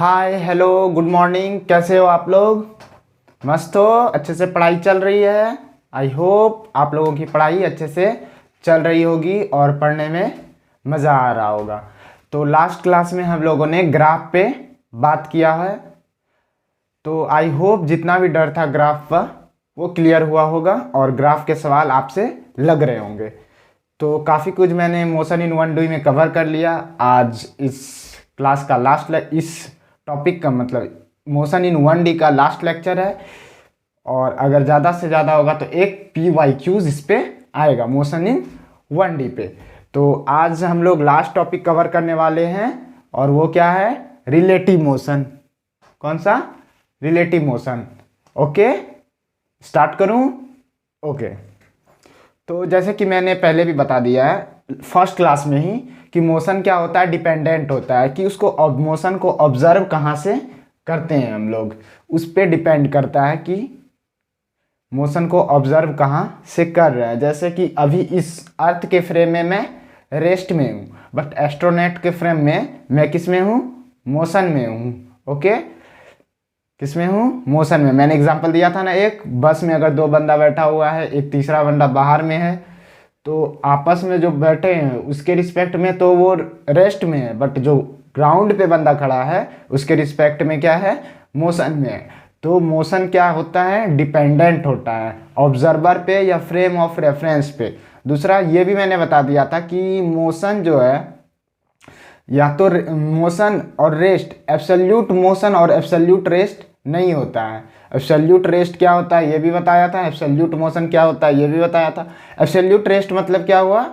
Hi hello good morning, कैसे हो आप लोग? मस्त हो? अच्छे से पढ़ाई चल रही है? आई होप आप लोगों की पढ़ाई अच्छे से चल रही होगी और पढ़ने में मज़ा आ रहा होगा। तो लास्ट क्लास में हम लोगों ने ग्राफ पे बात किया है, तो आई होप जितना भी डर था ग्राफ पर वो क्लियर हुआ होगा और ग्राफ के सवाल आपसे लग रहे होंगे। तो काफ़ी कुछ मैंने मोशन इन 1D में कवर कर लिया। आज इस क्लास का इस टॉपिक का मतलब मोशन इन 1D का लास्ट लेक्चर है, और अगर ज़्यादा से ज़्यादा होगा तो एक PYQs इस पे आएगा मोशन इन 1D पे। तो आज हम लोग लास्ट टॉपिक कवर करने वाले हैं और वो क्या है? Relative motion. कौन सा? Relative motion. ओके, स्टार्ट करूं? ओके, तो जैसे कि मैंने पहले भी बता दिया है फर्स्ट क्लास में ही कि मोशन क्या होता है, डिपेंडेंट होता है कि उसको मोशन को ऑब्जर्व कहाँ से करते हैं हम लोग, उस पर डिपेंड करता है कि मोशन को ऑब्जर्व कहाँ से कर रहे हैं। जैसे कि अभी इस अर्थ के फ्रेम में मैं रेस्ट में हूँ, बट एस्ट्रोनॉट के फ्रेम में मैं किस में हूँ? मोशन में हूँ। ओके, किस में हूँ? मोशन में। मैंने एग्जांपल दिया था ना, एक बस में अगर दो बंदा बैठा हुआ है, एक तीसरा बंदा बाहर में है, तो आपस में जो बैठे हैं उसके रिस्पेक्ट में तो वो रेस्ट में है, बट जो ग्राउंड पे बंदा खड़ा है उसके रिस्पेक्ट में क्या है? मोशन में है। तो मोशन क्या होता है? डिपेंडेंट होता है ऑब्जर्वर पे या फ्रेम ऑफ रेफरेंस पे। दूसरा ये भी मैंने बता दिया था कि मोशन जो है या तो मोशन और रेस्ट, एब्सोल्यूट मोशन और एब्सोल्यूट रेस्ट नहीं होता है। एब्सोल्यूट रेस्ट क्या होता है ये भी बताया था, एब्सोल्यूट मोशन क्या होता है ये भी बताया था। एब्सोल्यूट रेस्ट मतलब क्या हुआ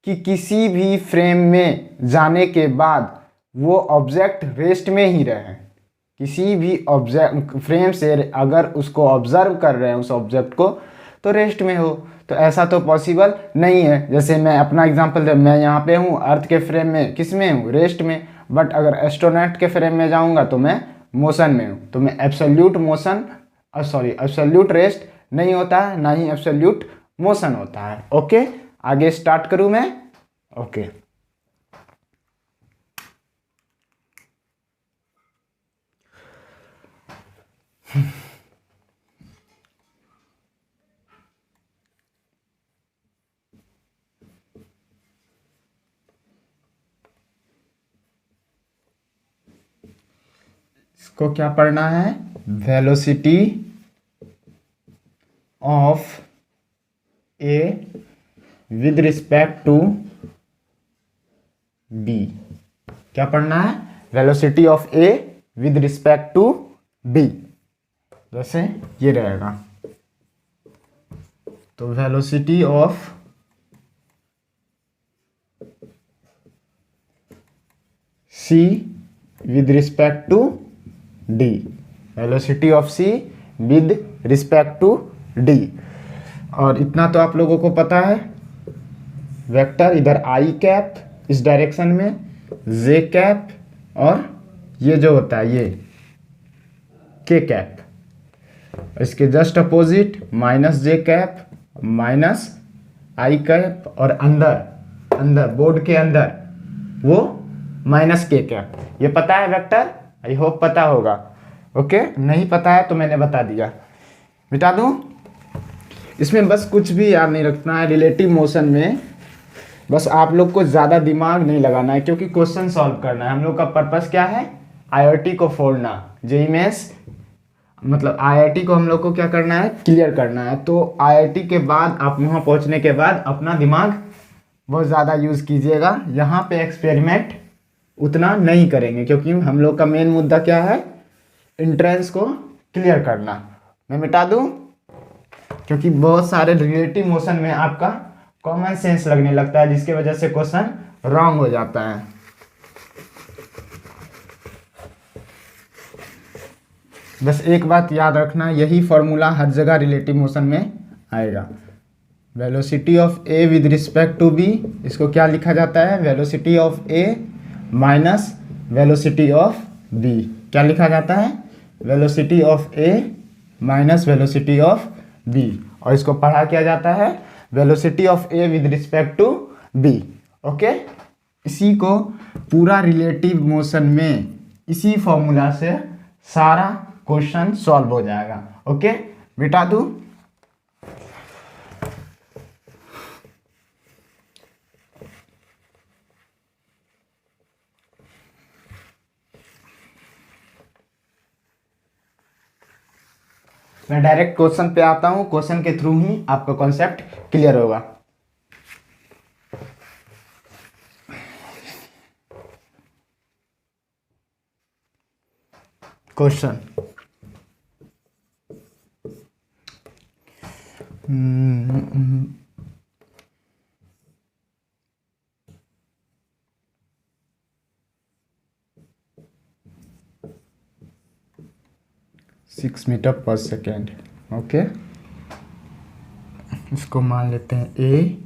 कि किसी भी फ्रेम में जाने के बाद वो ऑब्जेक्ट रेस्ट में ही रहे। किसी भी ऑब्जेक्ट फ्रेम से अगर उसको ऑब्जर्व कर रहे हैं उस ऑब्जेक्ट को, तो रेस्ट में हो। तो ऐसा तो पॉसिबल नहीं है। जैसे मैं अपना एग्जांपल दे, मैं यहाँ पे हूँ अर्थ के फ्रेम में, किस में हूँ? रेस्ट में। बट अगर एस्ट्रोनॉट के फ्रेम में जाऊँगा तो मैं मोशन में हूँ। तो मैं एब्सोल्यूट मोशन एब्सोल्यूट रेस्ट नहीं होता है, ना ही एब्सोल्यूट मोशन होता है। ओके, आगे स्टार्ट करूँ मैं? ओके, इसको क्या पढ़ना है? Velocity of A with respect to B. क्या पढ़ना है? Velocity of A with respect to B. जैसे ये रहेगा, तो velocity of C with respect to D. Velocity of C with respect to D. और इतना तो आप लोगों को पता है, वेक्टर इधर आई कैप इस डायरेक्शन में, जे कैप, और ये जो होता है ये के कैप, इसके just opposite minus J cap minus i cap, और अंदर अंदर बोर्ड के अंदर वो माइनस के कैप। ये पता है वेक्टर? आई होप पता होगा। ओके, नहीं पता है तो मैंने बता दिया। मिटा दूं? इसमें बस कुछ भी याद नहीं रखना है रिलेटिव मोशन में। बस आप लोग को ज़्यादा दिमाग नहीं लगाना है, क्योंकि क्वेश्चन सॉल्व करना है। हम लोग का पर्पस क्या है? IIT को फोड़ना। जेईई मेंस मतलब IIT को हम लोग को क्या करना है? क्लियर करना है। तो IIT के बाद आप वहाँ पहुँचने के बाद अपना दिमाग बहुत ज़्यादा यूज़ कीजिएगा। यहाँ पे एक्सपेरिमेंट उतना नहीं करेंगे, क्योंकि हम लोग का मेन मुद्दा क्या है? एंट्रेंस को क्लियर करना। मैं मिटा दूँ? क्योंकि बहुत सारे रिलेटिव मोशन में आपका कॉमन सेंस लगने लगता है, जिसकी वजह से क्वेश्चन रॉन्ग हो जाता है। बस एक बात याद रखना, यही फॉर्मूला हर जगह रिलेटिव मोशन में आएगा। Velocity of A with respect to B, इसको क्या लिखा जाता है? Velocity of A minus velocity of B. क्या लिखा जाता है? Velocity of A minus velocity of B. और इसको पढ़ा किया जाता है velocity of A with respect to B. Okay, इसी को पूरा रिलेटिव मोशन में इसी फॉर्मूला से सारा क्वेश्चन सॉल्व हो जाएगा। ओके मिटा दूं? मैं डायरेक्ट क्वेश्चन पे आता हूं, क्वेश्चन के थ्रू ही आपका कॉन्सेप्ट क्लियर होगा। Question six metre per second. Okay, इसको मान लेते हैं ए,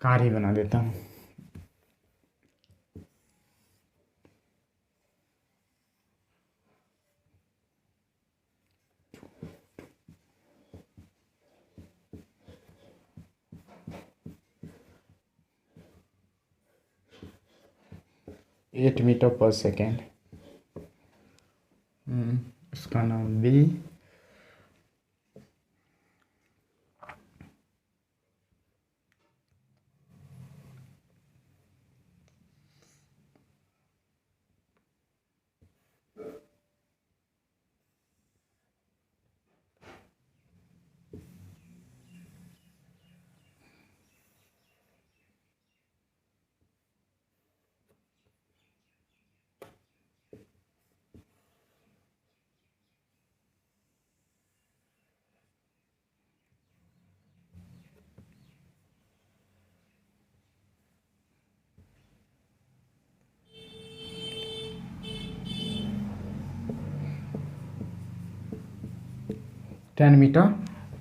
कार ही बना देता हूँ। एट मीटर पर सेकेंड, इसका नाम B, ten metre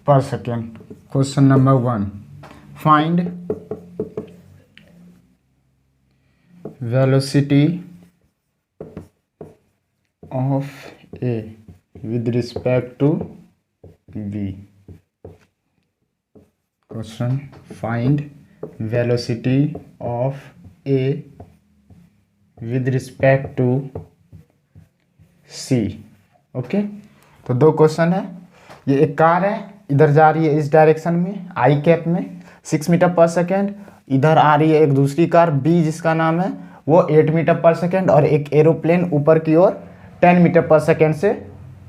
per second. Question number 1, find velocity of A with respect to B. Question, find velocity of A with respect to C. Okay, तो दो क्वेश्चन है। ये एक कार है, इधर जा रही है इस डायरेक्शन में आई कैप में 6 मीटर पर सेकेंड, इधर आ रही है एक दूसरी कार बी जिसका नाम है वो 8 मीटर पर सेकेंड, और एक एरोप्लेन ऊपर की ओर 10 मीटर पर सेकेंड से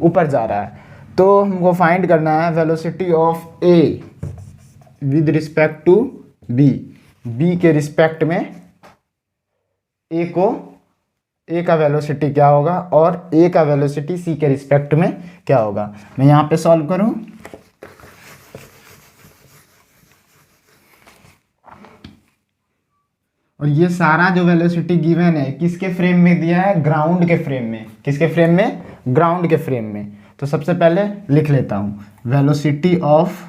ऊपर जा रहा है। तो हमको फाइंड करना है velocity of A with respect to B. B के रिस्पेक्ट में ए का वेलोसिटी क्या होगा और ए का वेलोसिटी सी के रिस्पेक्ट में क्या होगा। मैं यहाँ पे सॉल्व करूँ, और ये सारा जो वेलोसिटी गिवन है किसके फ्रेम में दिया है? ग्राउंड के फ्रेम में। किसके फ्रेम में? ग्राउंड के फ्रेम में। तो सबसे पहले लिख लेता हूँ वेलोसिटी ऑफ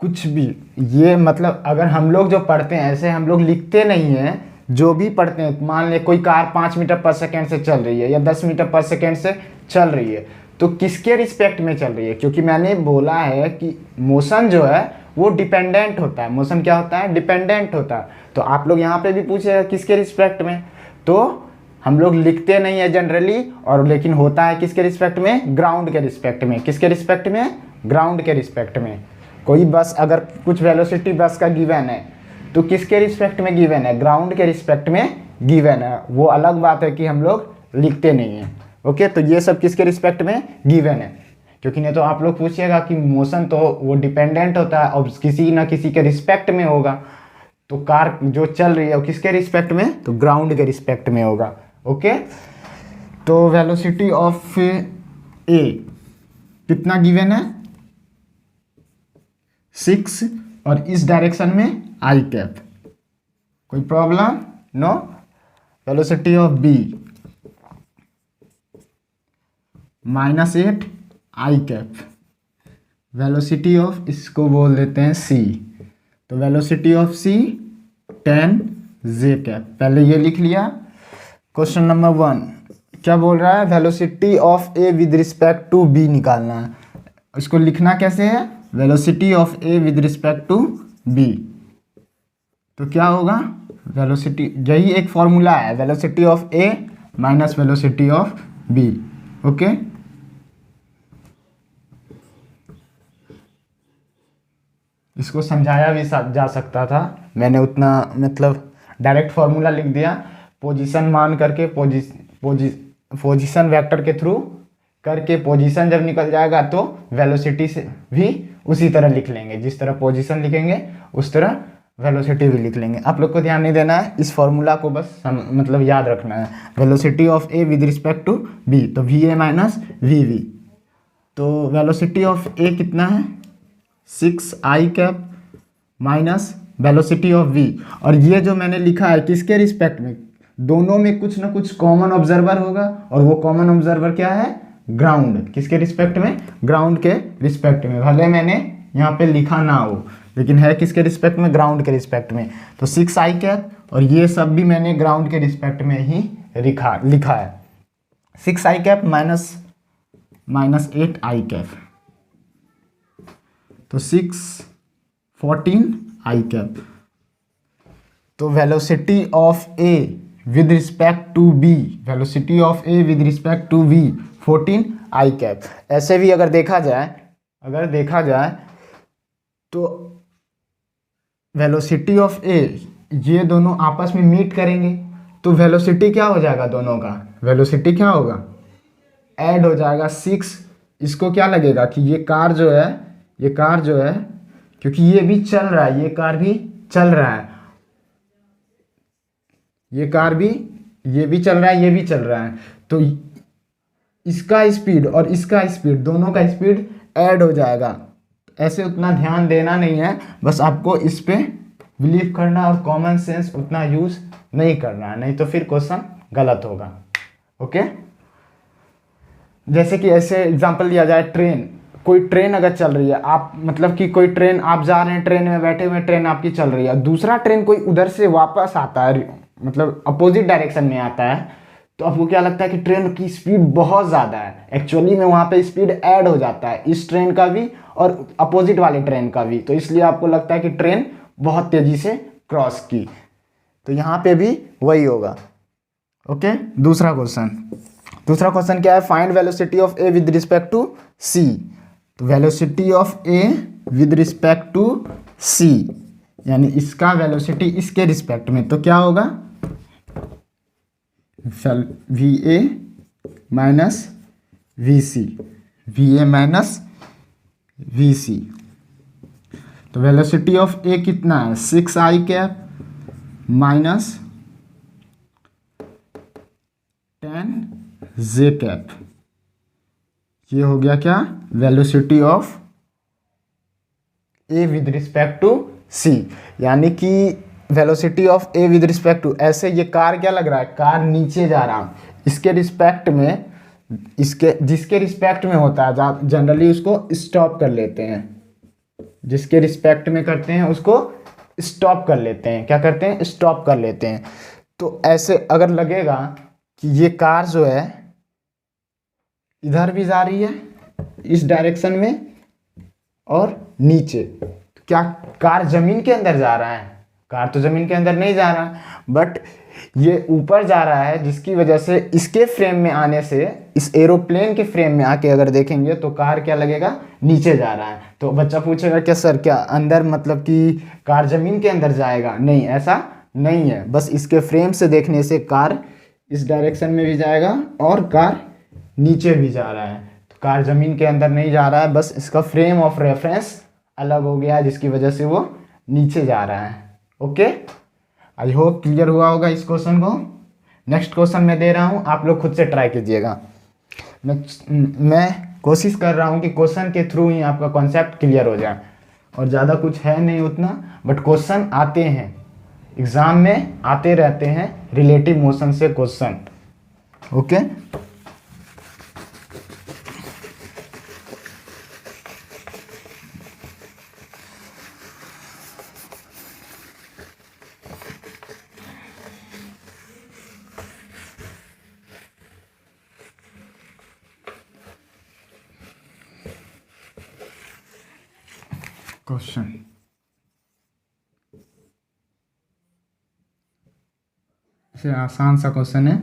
कुछ भी, ये मतलब अगर हम लोग जो पढ़ते हैं ऐसे हम लोग लिखते नहीं हैं, जो भी पढ़ते हैं, मान ले कोई कार 5 मीटर पर सेकेंड से चल रही है या 10 मीटर पर सेकेंड से चल रही है, तो किसके रिस्पेक्ट में चल रही है? क्योंकि मैंने बोला है कि मोशन जो है वो डिपेंडेंट होता है। मोशन क्या होता है? डिपेंडेंट होता है। तो आप लोग यहाँ पे भी पूछेगा किसके रिस्पेक्ट में, तो हम लोग लिखते नहीं है जनरली, और लेकिन होता है किसके रिस्पेक्ट में? ग्राउंड के रिस्पेक्ट में। किसके रिस्पेक्ट में? ग्राउंड के रिस्पेक्ट में। कोई बस अगर कुछ वेलोसिटी बस का गिवन है तो किसके रिस्पेक्ट में गिवन है? ग्राउंड के रिस्पेक्ट में गिवन है। वो अलग बात है कि हम लोग लिखते नहीं हैं। ओके, तो ये सब किसके रिस्पेक्ट में गिवन है? क्योंकि नहीं तो आप लोग पूछिएगा कि मोशन तो वो डिपेंडेंट होता है और किसी ना किसी के रिस्पेक्ट में होगा, तो कार जो चल रही है वो किसके रिस्पेक्ट में? तो ग्राउंड के रिस्पेक्ट में होगा। ओके, तो वेलोसिटी ऑफ ए कितना गिवन है? 6, और इस डायरेक्शन में आई कैप। कोई problem? No. Velocity of B minus 8 I cap. Velocity of, इसको बोल देते हैं सी, तो velocity of C 10 J cap. पहले ये लिख लिया। क्वेश्चन नंबर 1 क्या बोल रहा है, velocity of A with respect to B निकालना है। इसको लिखना कैसे है, velocity of A with respect to B. तो क्या होगा, वेलोसिटी, यही एक फॉर्मूला है, velocity of A minus velocity of B. Okay, इसको समझाया भी जा सकता था, मैंने उतना मतलब डायरेक्ट फॉर्मूला लिख दिया, पोजीशन मान करके पोजीशन वेक्टर के थ्रू करके पोजीशन जब निकल जाएगा तो वेलोसिटी से भी उसी तरह लिख लेंगे, जिस तरह पोजीशन लिखेंगे उस तरह वेलोसिटी भी लिख लेंगे। आप लोग को ध्यान नहीं देना है, इस फॉर्मूला को बस मतलब याद रखना है। Velocity of A with respect to B, तो we A minus we we. तो वेलोसिटी ऑफ ए कितना है, 6 I cap minus velocity of V. और ये जो मैंने लिखा है किसके रिस्पेक्ट में, दोनों में कुछ ना कुछ कॉमन ऑब्जर्वर होगा, और वो कॉमन ऑब्जर्वर क्या है, ग्राउंड। किसके रिस्पेक्ट में, ग्राउंड के रिस्पेक्ट में। भले मैंने यहाँ पे लिखा ना हो, लेकिन है किसके रिस्पेक्ट में, ग्राउंड के रिस्पेक्ट में। तो 6 आई कैप, और ये सब भी मैंने ग्राउंड के रिस्पेक्ट में ही लिखा है। 6 I cap minus 8 I cap, तो 14 आई कैप। तो velocity of A with respect to B, velocity of A with respect to B 14 I cap. ऐसे भी अगर देखा जाए तो वेलोसिटी ऑफ ए, ये दोनों आपस में मीट करेंगे तो वेलोसिटी क्या हो जाएगा, दोनों का वेलोसिटी क्या होगा, ऐड हो जाएगा 6। इसको क्या लगेगा कि ये कार जो है, क्योंकि ये भी चल रहा है, ये कार भी चल रहा है, ये भी चल रहा है, ये भी चल रहा है, तो इसका स्पीड और इसका स्पीड, दोनों का स्पीड ऐड हो जाएगा। ऐसे उतना ध्यान देना नहीं है, बस आपको इस पे बिलीव करना और कॉमन सेंस उतना यूज नहीं करना है, नहीं तो फिर क्वेश्चन गलत होगा। ओके, जैसे कि ऐसे एग्जांपल लिया जाए, कोई ट्रेन अगर चल रही है, आप मतलब कि कोई ट्रेन, आप जा रहे हैं ट्रेन में बैठे हुए, ट्रेन आपकी चल रही है, दूसरा ट्रेन कोई उधर से वापस आता है, मतलब अपोजिट डायरेक्शन में आता है, तो आपको क्या लगता है कि ट्रेन की स्पीड बहुत ज़्यादा है। एक्चुअली में वहाँ पे स्पीड ऐड हो जाता है, इस ट्रेन का भी और अपोजिट वाले ट्रेन का भी, तो इसलिए आपको लगता है कि ट्रेन बहुत तेज़ी से क्रॉस की। तो यहाँ पे भी वही होगा। ओके, दूसरा क्वेश्चन क्या है, find velocity of A with respect to C. तो velocity of A with respect to C, यानी इसका वेलोसिटी इसके रिस्पेक्ट में, तो क्या होगा, we A minus V C, तो वेलोसिटी ऑफ ए कितना है, 6 I cap minus 10 J cap. ये हो गया क्या, velocity of A with respect to C, यानी कि velocity of A with respect to, ऐसे ये कार क्या लग रहा है, कार नीचे जा रहा है, इसके रिस्पेक्ट में, जिसके रिस्पेक्ट में होता है जनरली उसको स्टॉप कर लेते हैं, जिसके रिस्पेक्ट में करते हैं उसको स्टॉप कर लेते हैं। क्या करते हैं, स्टॉप कर लेते हैं। तो ऐसे अगर लगेगा कि ये कार जो है इधर भी जा रही है इस डायरेक्शन में और नीचे, क्या कार जमीन के अंदर जा रहा है, कार तो जमीन के अंदर नहीं जा रहा, बट ये ऊपर जा रहा है, जिसकी वजह से इसके फ्रेम में आने से, इस एरोप्लेन के फ्रेम में आके अगर देखेंगे तो कार क्या लगेगा, नीचे जा रहा है। तो बच्चा पूछेगा क्या सर, क्या अंदर मतलब कि कार जमीन के अंदर जाएगा, नहीं, ऐसा नहीं है, बस इसके फ्रेम से देखने से कार इस डायरेक्शन में भी जाएगा और कार नीचे भी जा रहा है, तो कार जमीन के अंदर नहीं जा रहा है, बस इसका फ्रेम ऑफ रेफरेंस अलग हो गया है, जिसकी वजह से वो नीचे जा रहा है। ओके, आई होप क्लियर हुआ होगा इस क्वेश्चन को। नेक्स्ट क्वेश्चन मैं दे रहा हूँ, आप लोग खुद से ट्राई कीजिएगा। मैं कोशिश कर रहा हूँ कि क्वेश्चन के थ्रू ही आपका कॉन्सेप्ट क्लियर हो जाए, और ज़्यादा कुछ है नहीं उतना, बट क्वेश्चन आते हैं, एग्ज़ाम में आते रहते हैं रिलेटिव मोशन से क्वेश्चन। ओके, क्वेश्चन इसे आसान सा क्वेश्चन है।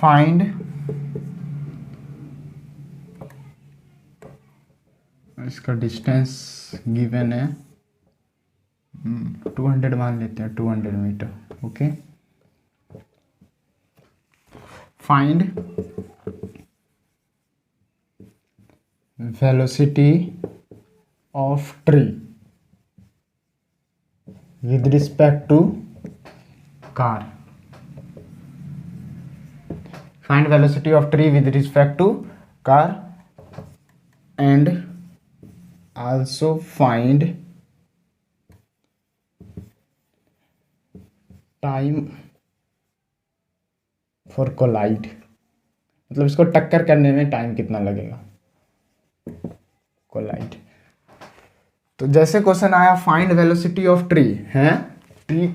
फाइंड इसका डिस्टेंस गिवन है 200 मान लेते हैं, 200 metre. Okay, find velocity of tree with respect to car. Find velocity of tree with respect to car and also find time for collide, मतलब इसको टक्कर करने में टाइम कितना लगेगा, कोलाइड। तो जैसे क्वेश्चन आया फाइंड वेलोसिटी ऑफ ट्री है, ट्री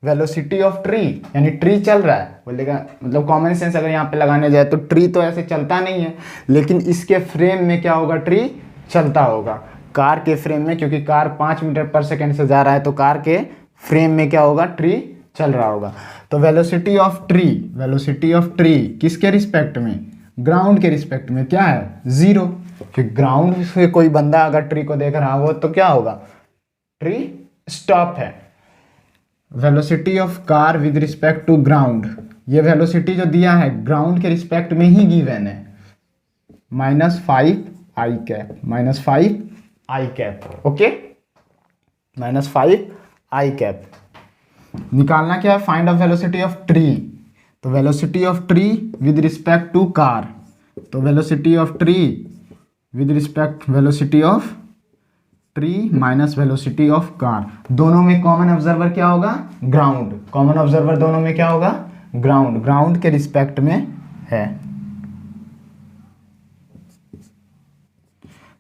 वेलोसिटी ऑफ ट्री यानी ट्री चल रहा है, बोलेगा मतलब कॉमन सेंस अगर यहाँ पे लगाने जाए तो ट्री तो ऐसे चलता नहीं है, लेकिन इसके फ्रेम में क्या होगा, ट्री चलता होगा। कार के फ्रेम में, क्योंकि कार 5 मीटर पर सेकेंड से जा रहा है तो कार के फ्रेम में क्या होगा, ट्री चल रहा होगा। तो वेलोसिटी ऑफ ट्री किसके रिस्पेक्ट में, ग्राउंड के रिस्पेक्ट में क्या है, 0, कि ग्राउंड से कोई बंदा अगर ट्री को देख रहा हो तो क्या होगा, ट्री स्टॉप है। Velocity of car with respect to ground, ये वेलोसिटी जो दिया है ग्राउंड के रिस्पेक्ट में ही गिवन है, -5 I cap, okay, -5 I cap. निकालना क्या है, find of velocity of tree. तो velocity of tree with respect to car, तो velocity of tree with respect velocity of tree minus velocity of car, दोनों में common observer क्या होगा, ground. Common observer दोनों में क्या होगा, ग्राउंड के रिस्पेक्ट में है।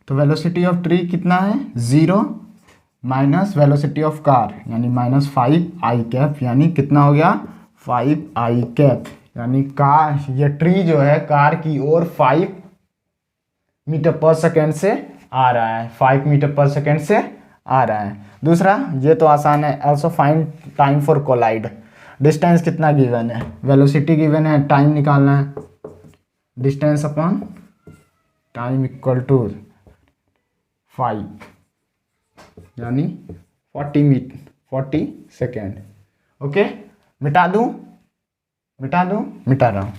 तो वेलोसिटी ऑफ ट्री कितना है, 0 माइनस वेलोसिटी ऑफ कार यानी -5 आई कैप, यानी कितना हो गया, 5 आई कैप। यानी कार, ये ट्री जो है कार की ओर 5 मीटर पर सेकेंड से आ रहा है, 5 मीटर पर सेकेंड से आ रहा है। दूसरा, ये तो आसान है, also find time for collide. Distance कितना गिवन है, वेलोसिटी गिवन है, टाइम निकालना है, distance upon time equal to 5 यानी 40 सेकेंड। ओके, मिटा रहा हूँ।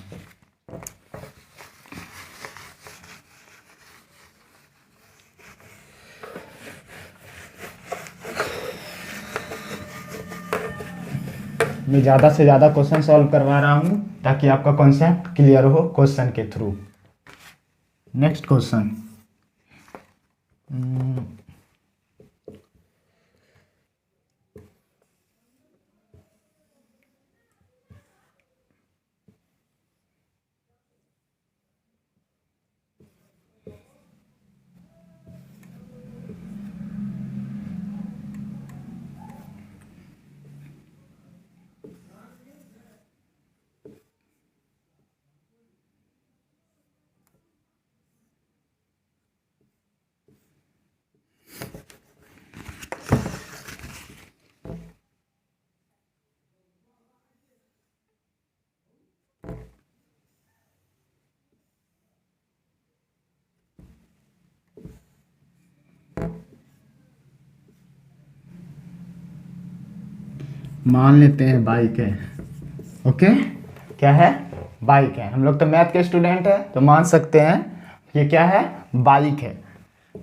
मैं ज़्यादा से ज़्यादा क्वेश्चन सॉल्व करवा रहा हूँ ताकि आपका कॉन्सेप्ट क्लियर हो क्वेश्चन के थ्रू। नेक्स्ट क्वेश्चन, मान लेते हैं बाइक है, ओके, क्या है, बाइक है। हम लोग तो मैथ के स्टूडेंट हैं तो मान सकते हैं ये क्या है, बाइक है,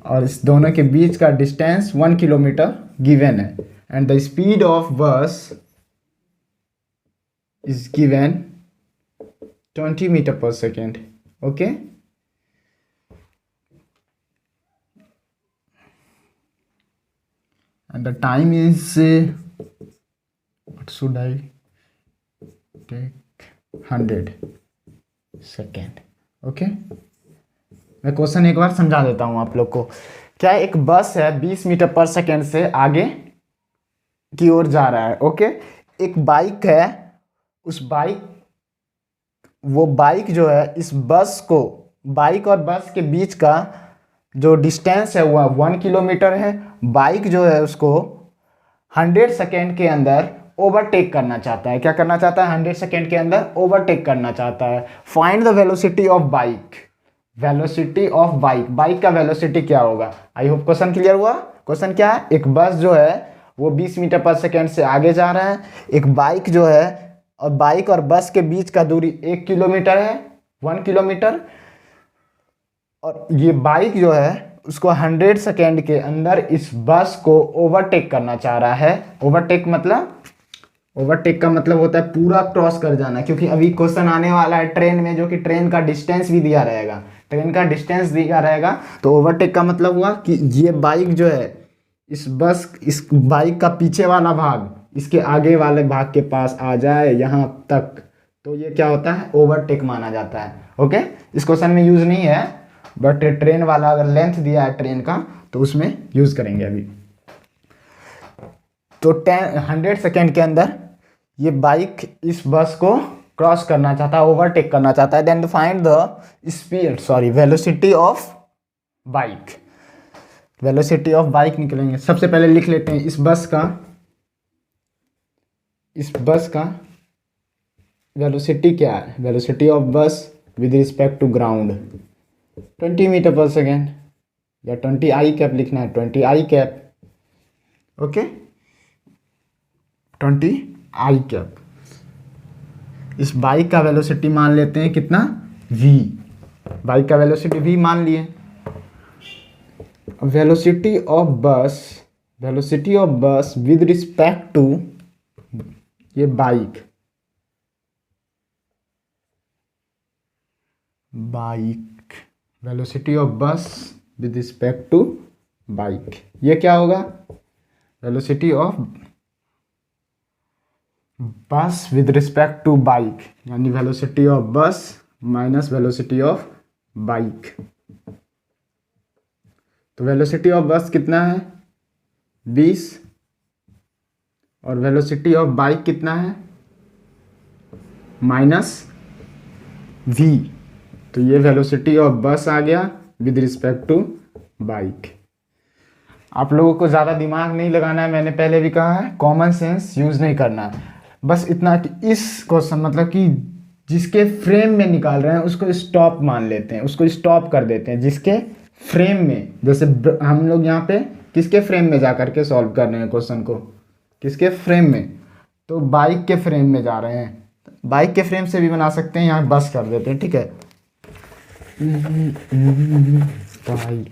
और इस दोनों के बीच का डिस्टेंस 1 किलोमीटर गिवन है, एंड द स्पीड ऑफ बस is given 20 metre per second. Okay, and the time is what should I take, 100 second. Okay, मैं क्वेश्चन एक बार समझा देता हूँ आप लोग को. क्या एक बस है 20 मीटर पर सेकेंड से आगे की ओर जा रहा है. ओके, एक बाइक है, उस बाइक, वो बाइक जो है इस बस को, बाइक और बस के बीच का जो डिस्टेंस है वह 1 किलोमीटर है. बाइक जो है उसको 100 सेकेंड के अंदर ओवरटेक करना चाहता है. क्या करना चाहता है, 100 सेकेंड के अंदर ओवरटेक करना चाहता है. Find the velocity of bike. Velocity of bike, bike का वेलोसिटी क्या होगा. आई होप क्वेश्चन क्लियर हुआ. क्वेश्चन क्या है, एक बस जो है वो 20 मीटर पर सेकेंड से आगे जा रहा है. एक बाइक जो है, और बाइक और बस के बीच का दूरी 1 किलोमीटर है, 1 किलोमीटर. और ये बाइक जो है उसको 100 सेकेंड के अंदर इस बस को ओवरटेक करना चाह रहा है. ओवरटेक का मतलब होता है पूरा क्रॉस कर जाना, क्योंकि अभी क्वेश्चन आने वाला है ट्रेन में, जो कि ट्रेन का डिस्टेंस भी दिया रहेगा. ट्रेन का डिस्टेंस दिया रहेगा, तो ओवरटेक का मतलब हुआ कि ये बाइक जो है, इस बाइक का पीछे वाला भाग इसके आगे वाले भाग के पास आ जाए यहाँ तक, तो ये क्या होता है, ओवरटेक माना जाता है. ओके, इस क्वेश्चन में यूज नहीं है, बट ट्रेन वाला अगर लेंथ दिया है ट्रेन का तो उसमें यूज करेंगे अभी. तो 100 सेकेंड के अंदर ये बाइक इस बस को क्रॉस करना चाहता है, ओवरटेक करना चाहता है. Then find the velocity of bike. Velocity of bike निकलेंगे. सबसे पहले लिख लेते हैं इस बस का वेलोसिटी क्या है. Velocity of bus with respect to ground 20 metre per second, या 20 आई कैप लिखना है, 20 I cap. Okay, 20 I cap. इस बाइक का वेलोसिटी मान लेते हैं कितना, v. बाइक का वेलोसिटी v मान लिए. Velocity of bus with respect to ये bike velocity of bus with respect to bike, ये क्या होगा, velocity of bus with respect to bike, यानी वेलोसिटी ऑफ बस माइनस वेलोसिटी ऑफ बाइक. तो वेलोसिटी ऑफ बस कितना है, 20, और वेलोसिटी ऑफ बाइक कितना है, -v. तो ये वेलोसिटी ऑफ बस आ गया विद रिस्पेक्ट टू बाइक. आप लोगों को ज़्यादा दिमाग नहीं लगाना है, मैंने पहले भी कहा है, कॉमन सेंस यूज़ नहीं करना है. बस इतना कि इस क्वेश्चन मतलब कि जिसके फ्रेम में निकाल रहे हैं उसको स्टॉप मान लेते हैं, उसको स्टॉप कर देते हैं. जिसके फ्रेम में, जैसे हम लोग यहाँ पे किसके फ्रेम में जा करके सॉल्व कर रहे हैं क्वेश्चन को, किसके फ्रेम में, तो बाइक के फ्रेम में जा रहे हैं. बाइक के फ्रेम से भी बना सकते हैं, यहाँ बस कर देते हैं. ठीक है, बाइक,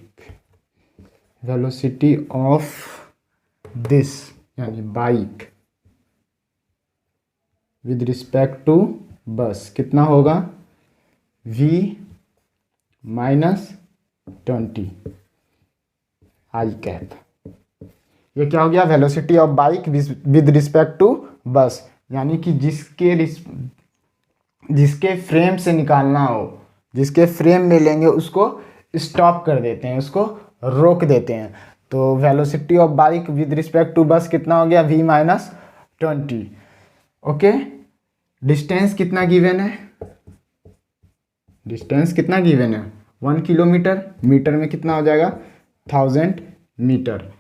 वेलोसिटी ऑफ दिस यानी bike with respect to bus कितना होगा, v -20 आई कैप. ये क्या हो गया, velocity of bike with respect to bus, यानी कि जिसके फ्रेम से निकालना हो, जिसके फ्रेम में लेंगे उसको स्टॉप कर देते हैं, उसको रोक देते हैं. तो velocity of bike with respect to bus कितना हो गया, v -20. ओके, डिस्टेंस कितना गिवन है, 1 किलोमीटर. मीटर में कितना हो जाएगा, 1000 मीटर.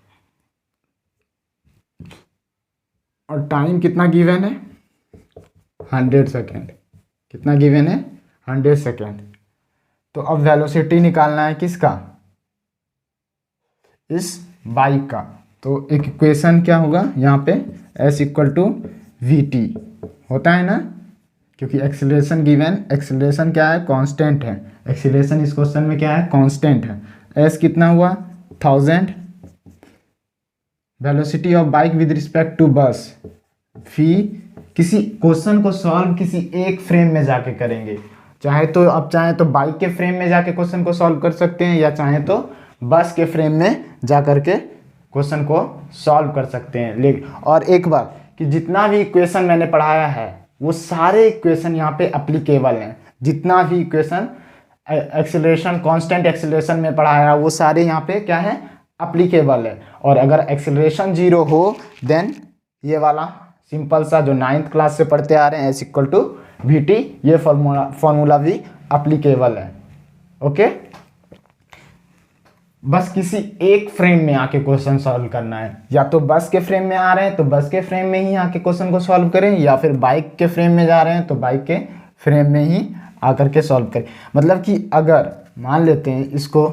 और टाइम कितना गिवन है, 100 सेकेंड. कितना गिवन है, 100 सेकेंड. तो अब वेलोसिटी निकालना है किसका, इस बाइक का. तो एक इक्वेशन क्या होगा यहाँ पे, s = vt होता है ना, क्योंकि एक्सेलरेशन गिवन, एक्सेलरेशन क्या है, कांस्टेंट है। एक्सेलरेशन इस क्वेश्चन में क्या है, कांस्टेंट है। एस कितना हुआ 1000, velocity of bike with respect to bus, फी। किसी क्वेश्चन को सॉल्व किसी एक फ्रेम में जाके करेंगे, चाहे तो अब चाहे तो बाइक के फ्रेम में जाके क्वेश्चन को सॉल्व कर सकते हैं, या चाहे तो बस के फ्रेम में जा करके क्वेश्चन को सॉल्व कर सकते हैं। लेकिन और एक बात कि जितना भी इक्वेशन मैंने पढ़ाया है वो सारे इक्वेशन यहाँ पे अप्लीकेबल हैं। जितना भी इक्वेशन एक्सेलरेशन, कांस्टेंट एक्सेलरेशन में पढ़ाया वो सारे यहाँ पे क्या है, अप्लीकेबल है। और अगर एक्सेलरेशन 0 हो देन ये वाला सिंपल सा जो 9th क्लास से पढ़ते आ रहे हैं S equal to we T, ये फॉर्मूला भी अप्लीकेबल है। ओके, बस किसी एक फ्रेम में आके क्वेश्चन सॉल्व करना है। या तो बस के फ्रेम में आ रहे हैं तो बस के फ्रेम में ही आके क्वेश्चन को सॉल्व करें, या फिर बाइक के फ्रेम में जा रहे हैं तो बाइक के फ्रेम में ही आकर के सॉल्व करें। मतलब कि अगर मान लेते हैं इसको,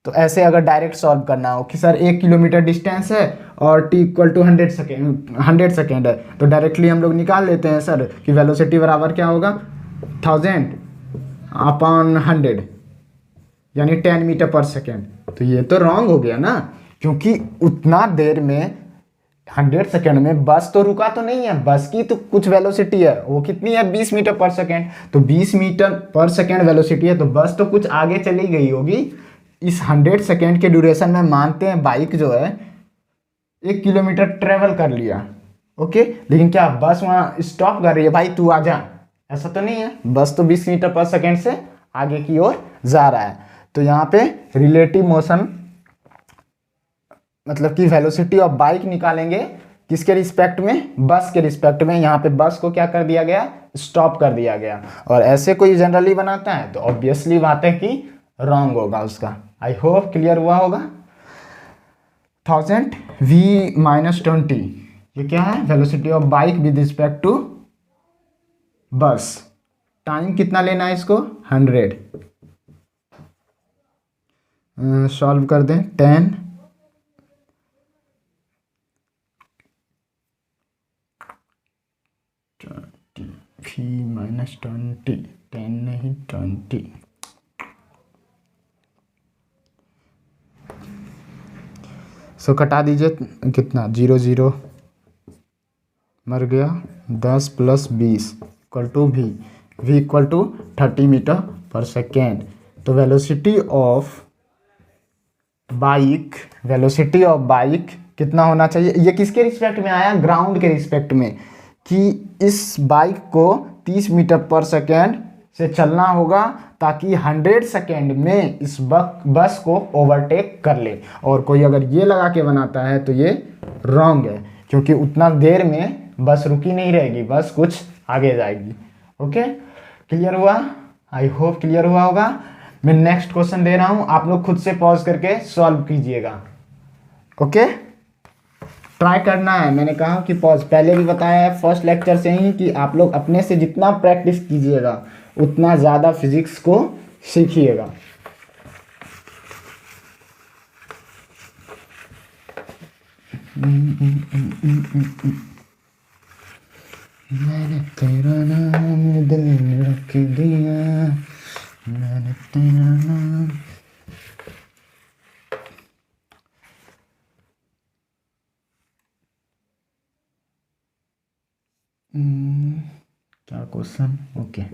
तो ऐसे अगर डायरेक्ट सॉल्व करना हो कि सर 1 किलोमीटर डिस्टेंस है और टी इक्वल टू 100 सेकेंड है, तो डायरेक्टली हम लोग निकाल लेते हैं सर कि वेलोसिटी बराबर क्या होगा 1000 अपॉन 100 यानी 10 मीटर पर सेकेंड। तो ये तो रॉन्ग हो गया ना, क्योंकि उतना देर में 100 सेकेंड में बस तो रुका तो नहीं है, बस की तो कुछ वेलोसिटी है, वो कितनी है 20 मीटर पर सेकेंड। तो 20 मीटर पर सेकेंड वेलोसिटी है तो बस तो कुछ आगे चली गई होगी। इस 100 सेकेंड के ड्यूरेशन में मानते हैं बाइक जो है 1 किलोमीटर ट्रेवल कर लिया। ओके, लेकिन क्या बस वहाँ स्टॉप कर रही है, भाई तू आ जा, ऐसा तो नहीं है। बस तो 20 मीटर पर सेकेंड से आगे की ओर जा रहा है। तो यहाँ पे रिलेटिव मोशन मतलब कि वेलोसिटी ऑफ बाइक निकालेंगे किसके रिस्पेक्ट में, बस के रिस्पेक्ट में। यहाँ पे बस को क्या कर दिया गया, स्टॉप कर दिया गया। और ऐसे कोई जनरली बनाता है तो ऑब्वियसली बात है कि रॉन्ग होगा उसका। आई होप क्लियर हुआ होगा। 1000 v माइनस 20 ये क्या है, velocity of bike with respect to bus. Time कितना लेना है इसको 100। सॉल्व कर दें 10 v माइनस 20, 10 नहीं 20। सो कटा दीजिए, कितना 0 0 मर गया, 10 plus 20 equal to v equal to 30 metre per second. तो वेलोसिटी ऑफ बाइक कितना होना चाहिए, ये किसके रिस्पेक्ट में आया, ग्राउंड के रिस्पेक्ट में, कि इस बाइक को 30 मीटर पर सेकेंड से चलना होगा ताकि 100 सेकेंड में इस बस को ओवरटेक कर ले। और कोई अगर ये लगा के बनाता है तो ये रॉन्ग है, क्योंकि उतना देर में बस रुकी नहीं रहेगी, बस कुछ आगे जाएगी। ओके, क्लियर हुआ, आई होप क्लियर हुआ होगा। मैं नेक्स्ट क्वेश्चन दे रहा हूं, आप लोग खुद से पॉज करके सॉल्व कीजिएगा। ओके, ट्राई करना है। मैंने कहा कि पॉज पहले भी बताया है फर्स्ट लेक्चर से ही कि आप लोग अपने से जितना प्रैक्टिस कीजिएगा उतना ज़्यादा फिजिक्स को सीखिएगा। मैंने तेरा नाम दिल में रख दिया, मैंने तेरा नाम। क्या question, okay.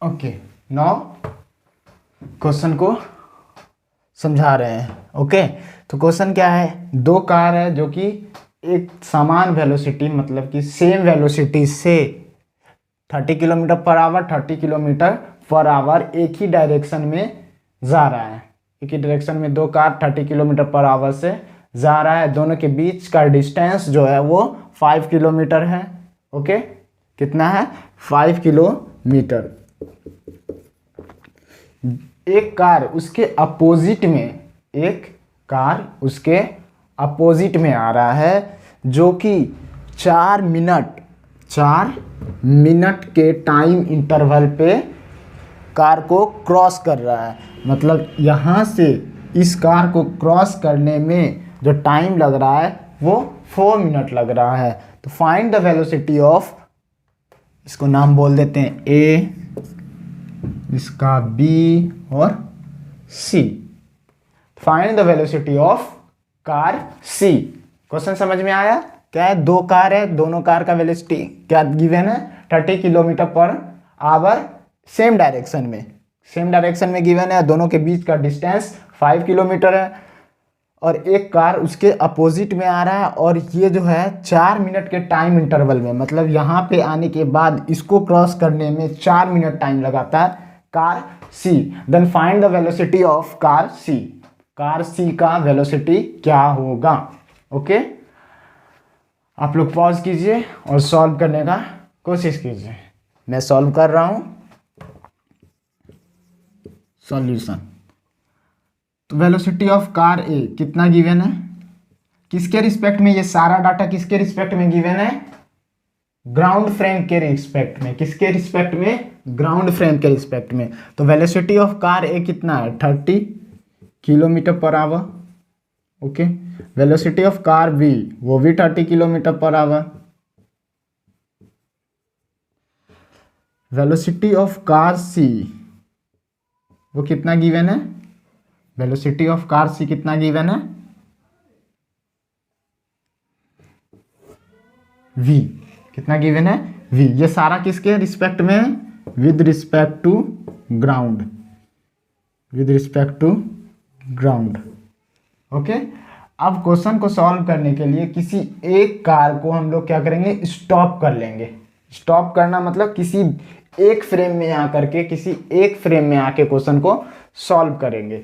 Okay, now question को समझा रहे हैं। ओके, तो क्वेश्चन क्या है, दो कार है जो कि एक समान वेलोसिटी मतलब कि सेम वेलोसिटी से 30 kilometre per our 30 kilometre per our एक ही डायरेक्शन में जा रहा है। एक ही डायरेक्शन में दो कार 30 किलोमीटर पर आवर से जा रहा है। दोनों के बीच का डिस्टेंस जो है वो 5 किलोमीटर है। ओके, कितना है, 5 किलोमीटर। एक कार उसके अपोजिट में, एक कार उसके अपोजिट में आ रहा है जो कि 4 मिनट के टाइम इंटरवल पे कार को क्रॉस कर रहा है। मतलब यहाँ से इस कार को क्रॉस करने में जो टाइम लग रहा है वो 4 मिनट लग रहा है। तो फाइंड द वेलोसिटी ऑफ, इसको नाम बोल देते हैं ए, इसका बी और C. Find the velocity of car C. Question समझ में आया? क्या है, दो कार है, दोनों कार का वेलोसिटी क्या गिवन है, 30 kilometre per hour same direction में गिवन है। दोनों के बीच का डिस्टेंस 5 किलोमीटर है और एक कार उसके अपोजिट में आ रहा है और ये जो है 4 मिनट के टाइम इंटरवल में, मतलब यहाँ पे आने के बाद इसको क्रॉस करने में 4 मिनट टाइम लगाता है car C. Then find the velocity of car C. Car C का वेलोसिटी क्या होगा? ओके, आप लोग पॉज कीजिए और सॉल्व करने का कोशिश कीजिए। मैं सॉल्व कर रहा हूं सॉल्यूशन। तो वेलोसिटी ऑफ कार ए कितना गिवन है, किसके रिस्पेक्ट में, ये सारा डाटा किसके रिस्पेक्ट में गिवन है, ग्राउंड फ्रेम के रिस्पेक्ट में। किसके रिस्पेक्ट में? ग्राउंड फ्रेम के रिस्पेक्ट में। तो वेलोसिटी ऑफ कार ए कितना है, 30 kilometre per hour. Okay, velocity of car B वो भी 30 kilometre per hour. Velocity of car C वो कितना गिवन है, वेलोसिटी ऑफ कार सी कितना गिवन है, v कितना गिवन है, v। ये सारा किसके रिस्पेक्ट में है, with respect to ground, with respect to ground. Okay, अब क्वेश्चन को सॉल्व करने के लिए किसी एक कार को हम लोग क्या करेंगे, स्टॉप कर लेंगे। स्टॉप करना मतलब किसी एक फ्रेम में आकर के, किसी एक फ्रेम में आके क्वेश्चन को सॉल्व करेंगे।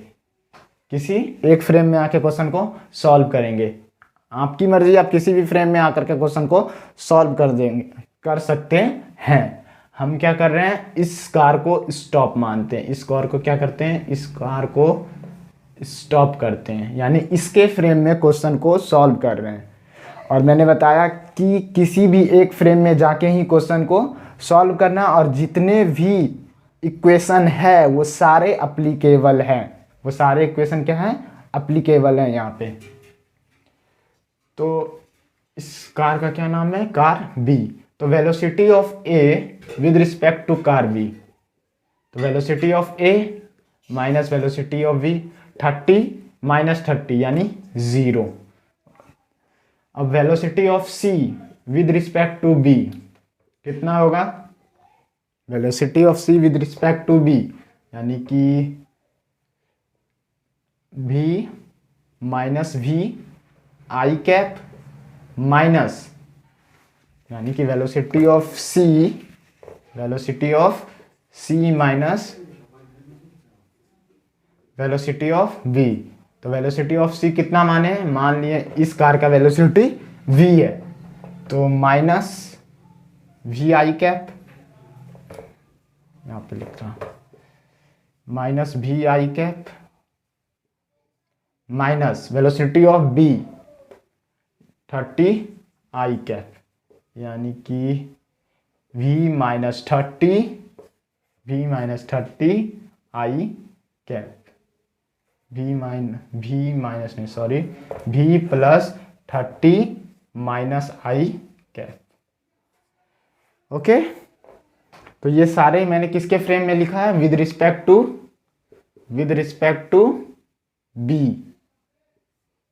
किसी एक फ्रेम में आके क्वेश्चन को सॉल्व करेंगे। आपकी मर्जी, आप किसी भी फ्रेम में आकर के क्वेश्चन को सॉल्व कर सकते हैं। हम क्या कर रहे हैं, इस कार को स्टॉप मानते हैं। इस कार को क्या करते हैं, इस कार को स्टॉप करते हैं, यानी इसके फ्रेम में क्वेश्चन को सॉल्व कर रहे हैं। और मैंने बताया कि किसी भी एक फ्रेम में जाके ही क्वेश्चन को सॉल्व करना, और जितने भी इक्वेशन है वो सारे अप्लीकेबल हैं। वो सारे इक्वेशन क्या हैं, अप्लीकेबल हैं यहाँ पे। तो इस कार का क्या नाम है, कार बी। तो velocity of A with respect to car B, तो velocity of A minus velocity of B, 30 minus 30 यानी 0। अब velocity of C with respect to B कितना होगा, velocity of C with respect to B यानी कि v minus we I cap minus, यानी कि velocity of C minus velocity of v। तो velocity of c कितना माने, मान लिए इस कार का वेलोसिटी v है, तो माइनस वी आई कैप, यहाँ पे लिख रहा हूं, minus we I cap minus velocity of b 30 i cap, यानी कि v minus 30 i cap, v plus 30 minus i cap. Okay, तो ये सारे मैंने किसके फ्रेम में लिखा है, विद रिस्पेक्ट टू b।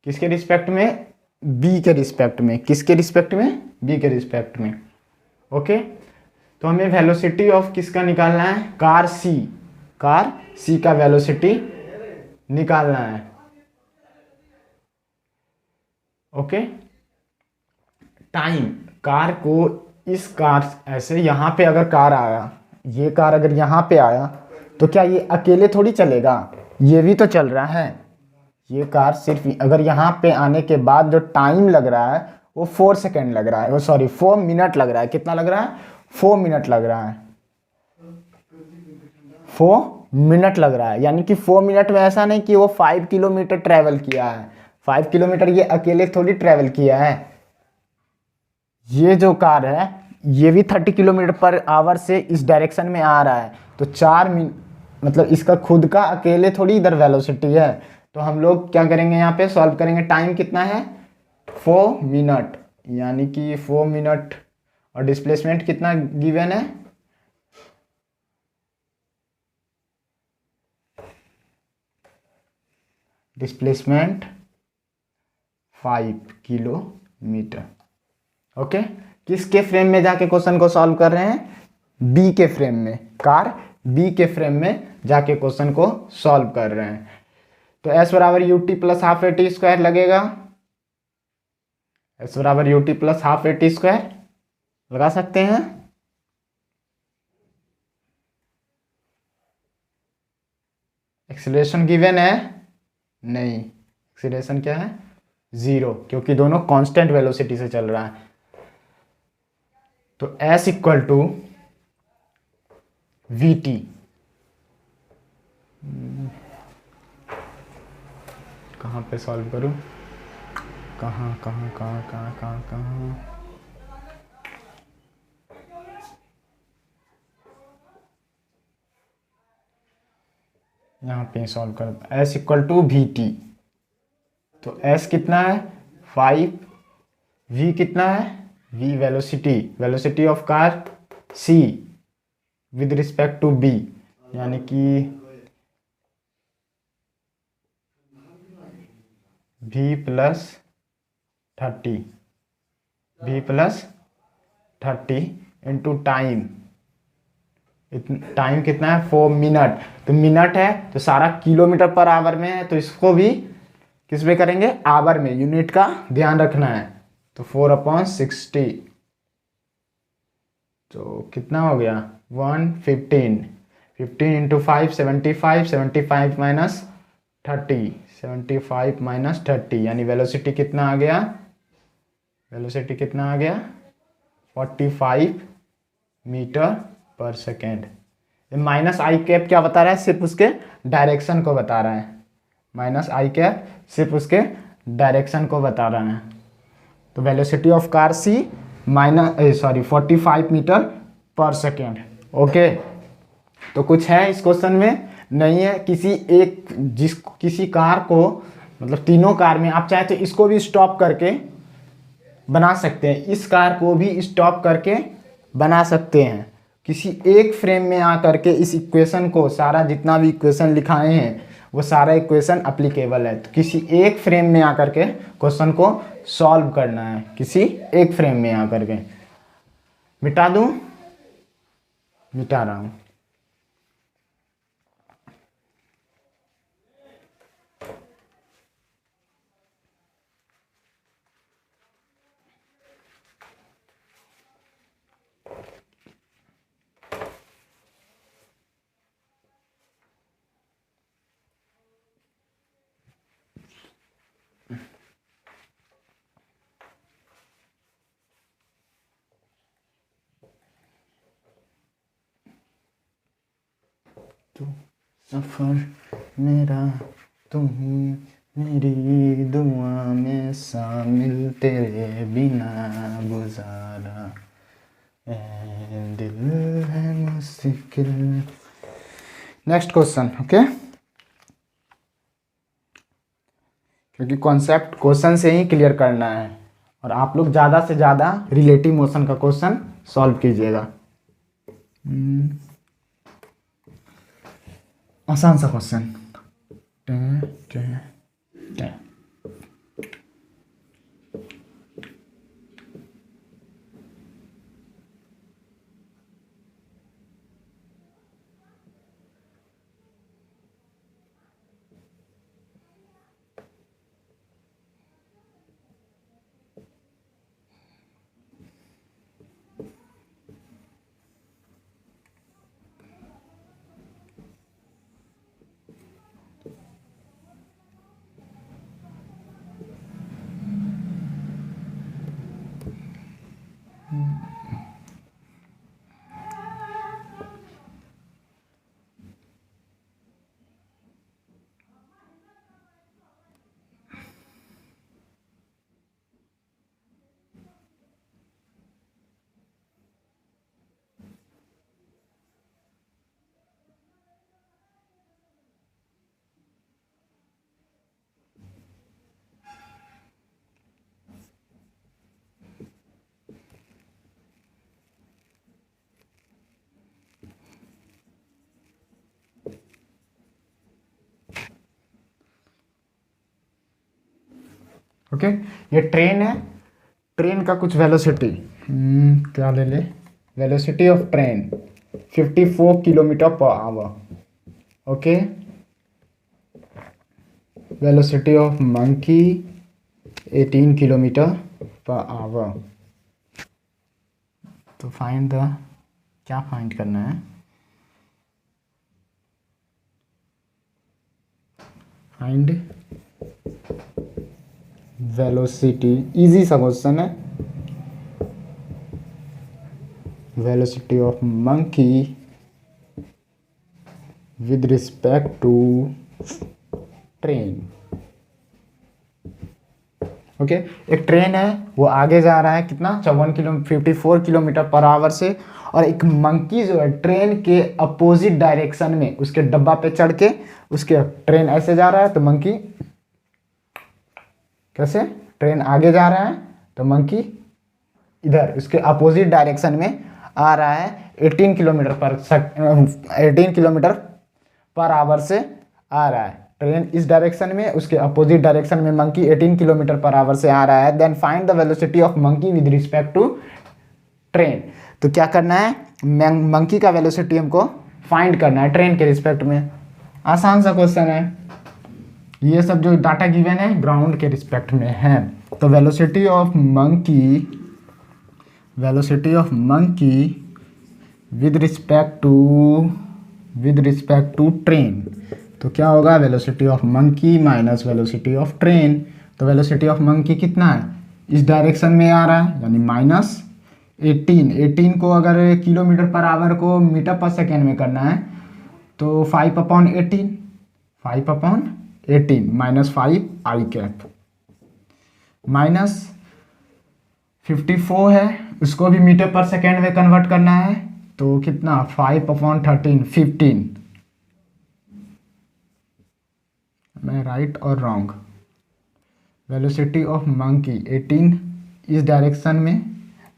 किसके रिस्पेक्ट में, b के रिस्पेक्ट में। किसके रिस्पेक्ट में, b के रिस्पेक्ट में। ओके, तो हमें वेलोसिटी ऑफ किसका निकालना है, कार सी का वेलोसिटी निकालना है। ओके, टाइम, कार को इस कार ऐसे यहाँ पे अगर कार आया, ये कार अगर यहाँ पे आया तो क्या ये अकेले थोड़ी चलेगा, ये भी तो चल रहा है। ये कार सिर्फ अगर यहाँ पे आने के बाद जो टाइम लग रहा है वो 4 सेकेंड लग रहा है, वो सॉरी 4 मिनट लग रहा है। कितना लग रहा है, 4 मिनट लग रहा है, 4 मिनट लग रहा है। यानी कि 4 मिनट में ऐसा नहीं कि वो 5 किलोमीटर ट्रैवल किया है, 5 किलोमीटर ये अकेले थोड़ी ट्रैवल किया है। ये जो कार है ये भी 30 किलोमीटर पर आवर से इस डायरेक्शन में आ रहा है, तो 4 मिनट मतलब इसका खुद का अकेले थोड़ी इधर वेलोसिटी है। तो हम लोग क्या करेंगे, यहाँ पे सॉल्व करेंगे। टाइम कितना है, 4 मिनट, यानी कि 4 मिनट, और डिस्प्लेसमेंट कितना गिवन है, डिस्प्लेसमेंट 5 किलोमीटर। ओके, किसके फ्रेम में जाके क्वेश्चन को सॉल्व कर रहे हैं, बी के फ्रेम में, कार बी के फ्रेम में जाके क्वेश्चन को सॉल्व कर रहे हैं। तो एस बराबर you t plus half a t square लगेगा, एस बराबर you t plus half a t square लगा सकते हैं। एक्सीलरेशन गिवन है, नहीं, एक्सीलरेशन क्या है, 0, क्योंकि दोनों कांस्टेंट वेलोसिटी से चल रहा है। तो s equal to we t, कहाँ पे सॉल्व करूं, कहाँ कहाँ कहाँ कहाँ कहाँ कहाँ, यहाँ पे सॉल्व कर, s equal to we t. तो एस कितना है 5, वी कितना है, v velocity, velocity of car c with respect to B, यानी कि v plus 30, v plus 30 into time, time कितना है 4 मिनट, तो मिनट है तो सारा किलोमीटर पर आवर में है, तो इसको भी किस में करेंगे, आवर में, यूनिट का ध्यान रखना है। तो 4/60, तो कितना हो गया 115, 15 इंटू 5 75, 75 माइनस 30, 75 माइनस 30, यानी वेलोसिटी कितना आ गया, वेलोसिटी कितना आ गया 45 metre per second. Minus i cap क्या बता रहा है, सिर्फ उसके डायरेक्शन को बता रहा है, माइनस आई कैप सिर्फ उसके डायरेक्शन को बता रहा है। तो velocity of car c minus 45 metre per second. Okay, तो कुछ है इस क्वेश्चन में, नहीं है। किसी कार को, मतलब तीनों कार में आप चाहे तो इसको भी स्टॉप करके बना सकते हैं, इस कार को भी स्टॉप करके बना सकते हैं। किसी एक फ्रेम में आकर के इस इक्वेशन को, सारा जितना भी इक्वेशन लिखाए हैं वो सारा इक्वेशन अप्लीकेबल है। तो किसी एक फ्रेम में आकर के क्वेश्चन को सॉल्व करना है, किसी एक फ्रेम में आकर के। मिटा दूं, मिटा रहा हूं। तू सफर मेरा, तुम मेरी दुआ में शामिल, तेरे बिना गुजारा ए दिल है मुश्किल। Next question. ओके, क्योंकि कॉन्सेप्ट क्वेश्चन से ही क्लियर करना है, और आप लोग ज़्यादा से ज़्यादा रिलेटिव मोशन का क्वेश्चन सॉल्व कीजिएगा। आसान सा क्वेश्चन। ओके, ये ट्रेन है, ट्रेन का कुछ वेलोसिटी, क्या ले ले, velocity of train 54 kilometre per hour. Okay, velocity of monkey 18 kilometre per hour. तो फाइंड द, क्या फाइंड करना है, फाइंड वेलोसिटी, इजी सा क्वेश्चन है, velocity of monkey with respect to train. Okay, एक ट्रेन है, वो आगे जा रहा है कितना, 54 किलोमीटर पर आवर से, और एक मंकी जो है ट्रेन के अपोजिट डायरेक्शन में उसके डब्बा पे चढ़ के, उसके ट्रेन ऐसे जा रहा है तो मंकी कैसे, ट्रेन आगे जा रहा है तो मंकी इधर उसके अपोजिट डायरेक्शन में आ रहा है, 18 किलोमीटर पर आवर से आ रहा है। ट्रेन इस डायरेक्शन में, उसके अपोजिट डायरेक्शन में मंकी 18 किलोमीटर पर आवर से आ रहा है। Then find the velocity of monkey with respect to train. तो क्या करना है, मंकी का वेलोसिटी हमको फाइंड करना है ट्रेन के रिस्पेक्ट में। आसान सा क्वेश्चन है, ये सब जो डाटा गिवन है ग्राउंड के रिस्पेक्ट में है। तो velocity of monkey with respect to train, तो क्या होगा, velocity of monkey minus velocity of train. तो वेलोसिटी ऑफ मंकी कितना है, इस डायरेक्शन में आ रहा है, यानी -18 को अगर किलोमीटर पर आवर को मीटर पर सेकेंड में करना है तो 5/18 -5 आई कैप, -54 है, उसको भी मीटर पर सेकेंड में कन्वर्ट करना है तो कितना, 5/13 15। मैं राइट और रॉन्ग, वेलोसिटी ऑफ मंकी 18 इस डायरेक्शन में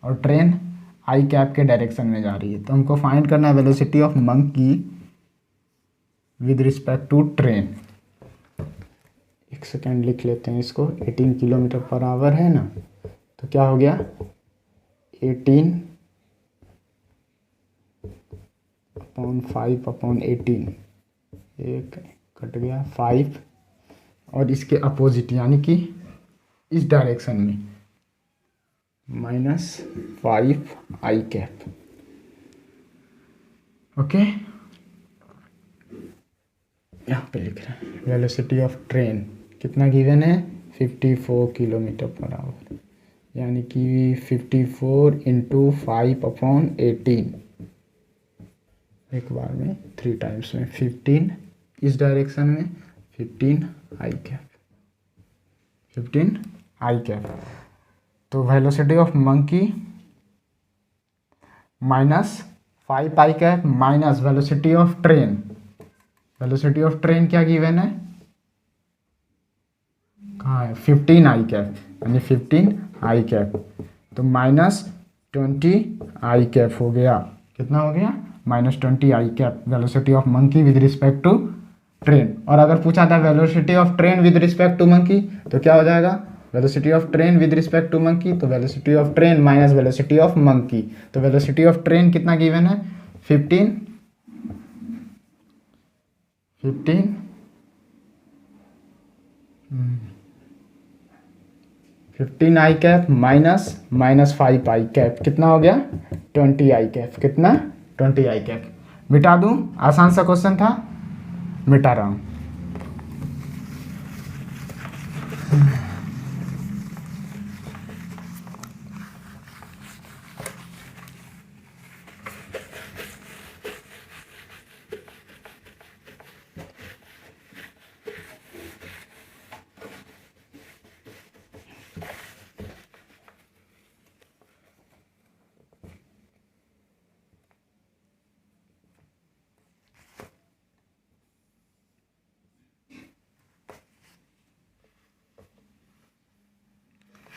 और ट्रेन आई कैप के डायरेक्शन में जा रही है। तो हमको फाइंड करना है velocity of monkey with respect to train. एक सेकेंड लिख लेते हैं इसको, 18 किलोमीटर पर आवर है ना, तो क्या हो गया, 18/5/18, एक कट गया 5, और इसके अपोजिट यानी कि इस डायरेक्शन में -5 आई कैप। ओके, यहाँ पे लिख रहे हैं वेलोसिटी ऑफ ट्रेन कितना गिवन है, 54 किलोमीटर पर आवर, यानी कि 54 × 5/18, एक बार में 3 टाइम्स में, 15 इस डायरेक्शन में, 15 आई कैप। तो velocity of monkey -5 I cap minus velocity of train, velocity of train क्या गिवन है, कहाँ है, 15 आई कैप, यानी 15 आई कैप, तो -20 आई कैप हो गया, कितना हो गया, -20 I cap velocity of monkey with respect to train. और अगर पूछा था velocity of train with respect to monkey तो क्या हो जाएगा, velocity of train with respect to monkey, तो velocity of train minus velocity of monkey. तो वेलोसिटी ऑफ ट्रेन कितना गिवन है, 15 आई कैप -5 आई कैप, कितना हो गया, 20 आई कैप, कितना, 20 आई कैप। मिटा दूं, आसान सा क्वेश्चन था, मिटा रहा हूं।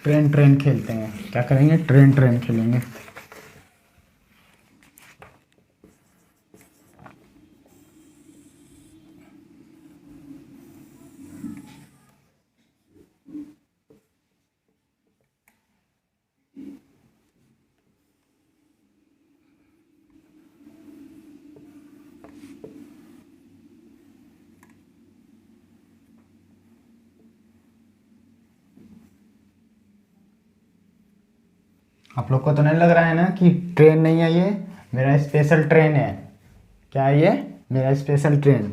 ट्रेन खेलते हैं, क्या करेंगे, ट्रेन खेलेंगे। आप लोग को तो नहीं लग रहा है ना कि ट्रेन नहीं है, ये मेरा स्पेशल ट्रेन है। क्या है ये? मेरा स्पेशल ट्रेन।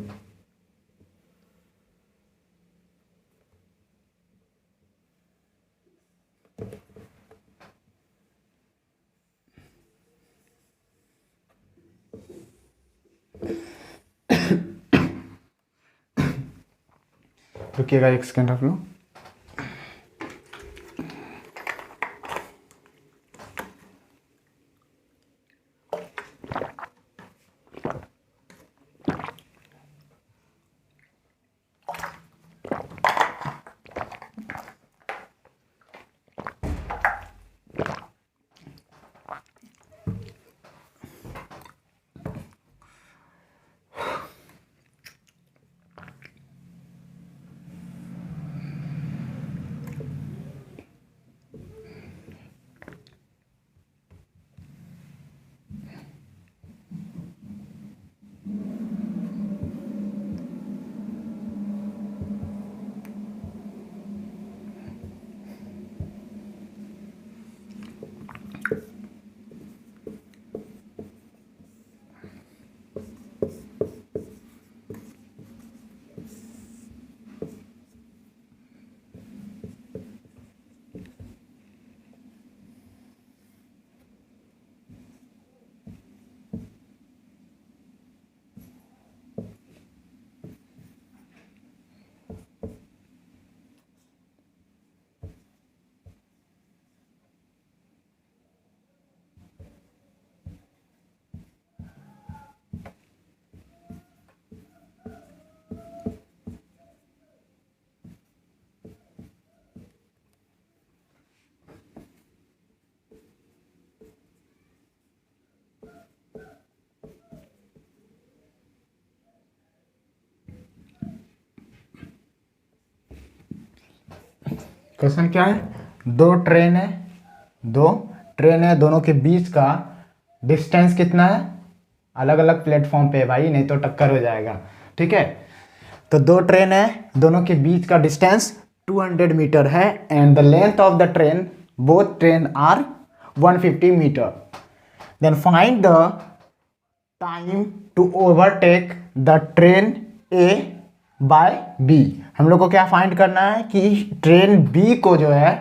रुकिएगा एक सेकेंड आप लोग। क्वेश्चन क्या है? दो ट्रेन है, दोनों के बीच का डिस्टेंस कितना है? अलग अलग प्लेटफॉर्म पे है भाई, नहीं तो टक्कर हो जाएगा। ठीक है, तो दो ट्रेन है, दोनों के बीच का डिस्टेंस 200 मीटर है and the length of the train, both train are 150 metre. Then find the time to overtake the train A by B. हम लोग को क्या फाइंड करना है कि ट्रेन बी को जो है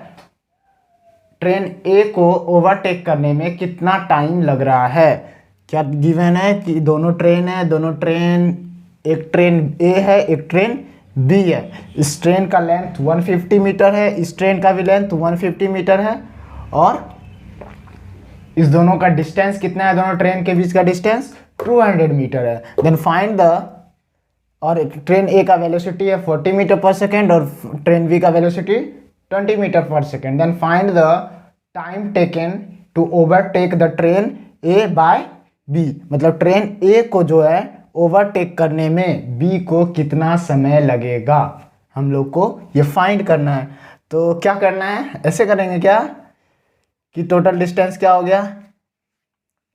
ट्रेन ए को ओवरटेक करने में कितना टाइम लग रहा है। क्या गिवन है कि दोनों ट्रेन है, एक ट्रेन ए है, एक ट्रेन बी है। इस ट्रेन का लेंथ 150 मीटर है, इस ट्रेन का भी लेंथ 150 मीटर है, और इस दोनों का डिस्टेंस कितना है? दोनों ट्रेन के बीच का डिस्टेंस 200 मीटर है। देन फाइंड द, और ट्रेन ए का वेलोसिटी है 40 मीटर पर सेकेंड और ट्रेन बी का velocity 20 metre per second. Then find the time taken to overtake the train A by B, मतलब ट्रेन ए को जो है ओवरटेक करने में बी को कितना समय लगेगा, हम लोग को ये फाइंड करना है। तो क्या करना है, ऐसे करेंगे क्या कि टोटल डिस्टेंस क्या हो गया?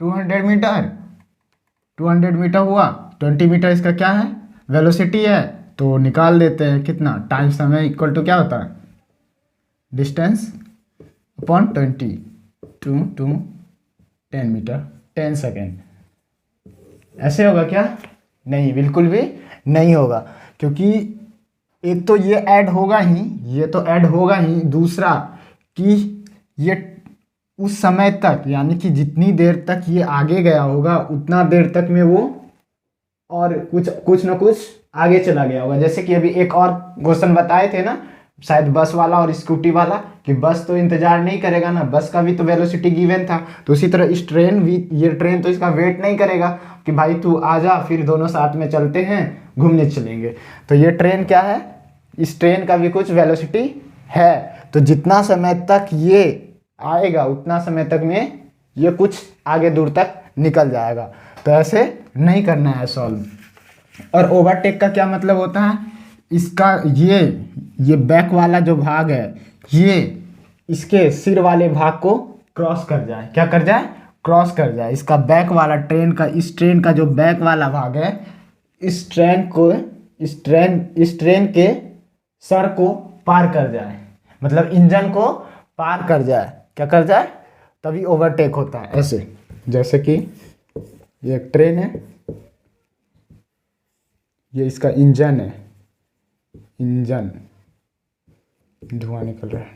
200 मीटर, 200 मीटर हुआ, 20 मीटर इसका क्या है? वेलोसिटी है। तो निकाल देते हैं कितना टाइम, समय इक्वल टू क्या होता है? Distance upon 20 to 10 metre 10 second. ऐसे होगा क्या? नहीं, बिल्कुल भी नहीं होगा, क्योंकि एक तो ये ऐड होगा ही, ये तो ऐड होगा ही, दूसरा कि ये उस समय तक, यानी कि जितनी देर तक ये आगे गया होगा उतना देर तक में वो और कुछ ना कुछ आगे चला गया होगा। जैसे कि अभी एक और क्वेश्चन बताए थे ना, शायद बस वाला और स्कूटी वाला, कि बस तो इंतजार नहीं करेगा ना, बस का भी तो वेलोसिटी गिवन था। तो उसी तरह इस ट्रेन भी, ये ट्रेन तो इसका वेट नहीं करेगा कि भाई तू आ जा, फिर दोनों साथ में चलते हैं, घूमने चलेंगे। तो ये ट्रेन क्या है, इस ट्रेन का भी कुछ वेलोसिटी है, तो जितना समय तक ये आएगा उतना समय तक में ये कुछ आगे दूर तक निकल जाएगा। तो ऐसे नहीं करना है सॉल्व। और ओवरटेक का क्या मतलब होता है? इसका ये बैक वाला जो भाग है, ये इसके सिर वाले भाग को क्रॉस कर जाए। क्या कर जाए? क्रॉस कर जाए। इसका बैक वाला ट्रेन का, इस ट्रेन का जो बैक वाला भाग है, इस ट्रेन के सर को पार कर जाए, मतलब इंजन को पार कर जाए। क्या कर जाए? तभी ओवरटेक होता है। ऐसे जैसे कि ये एक ट्रेन है, ये इसका इंजन है, इंजन, धुआं निकल रहा है।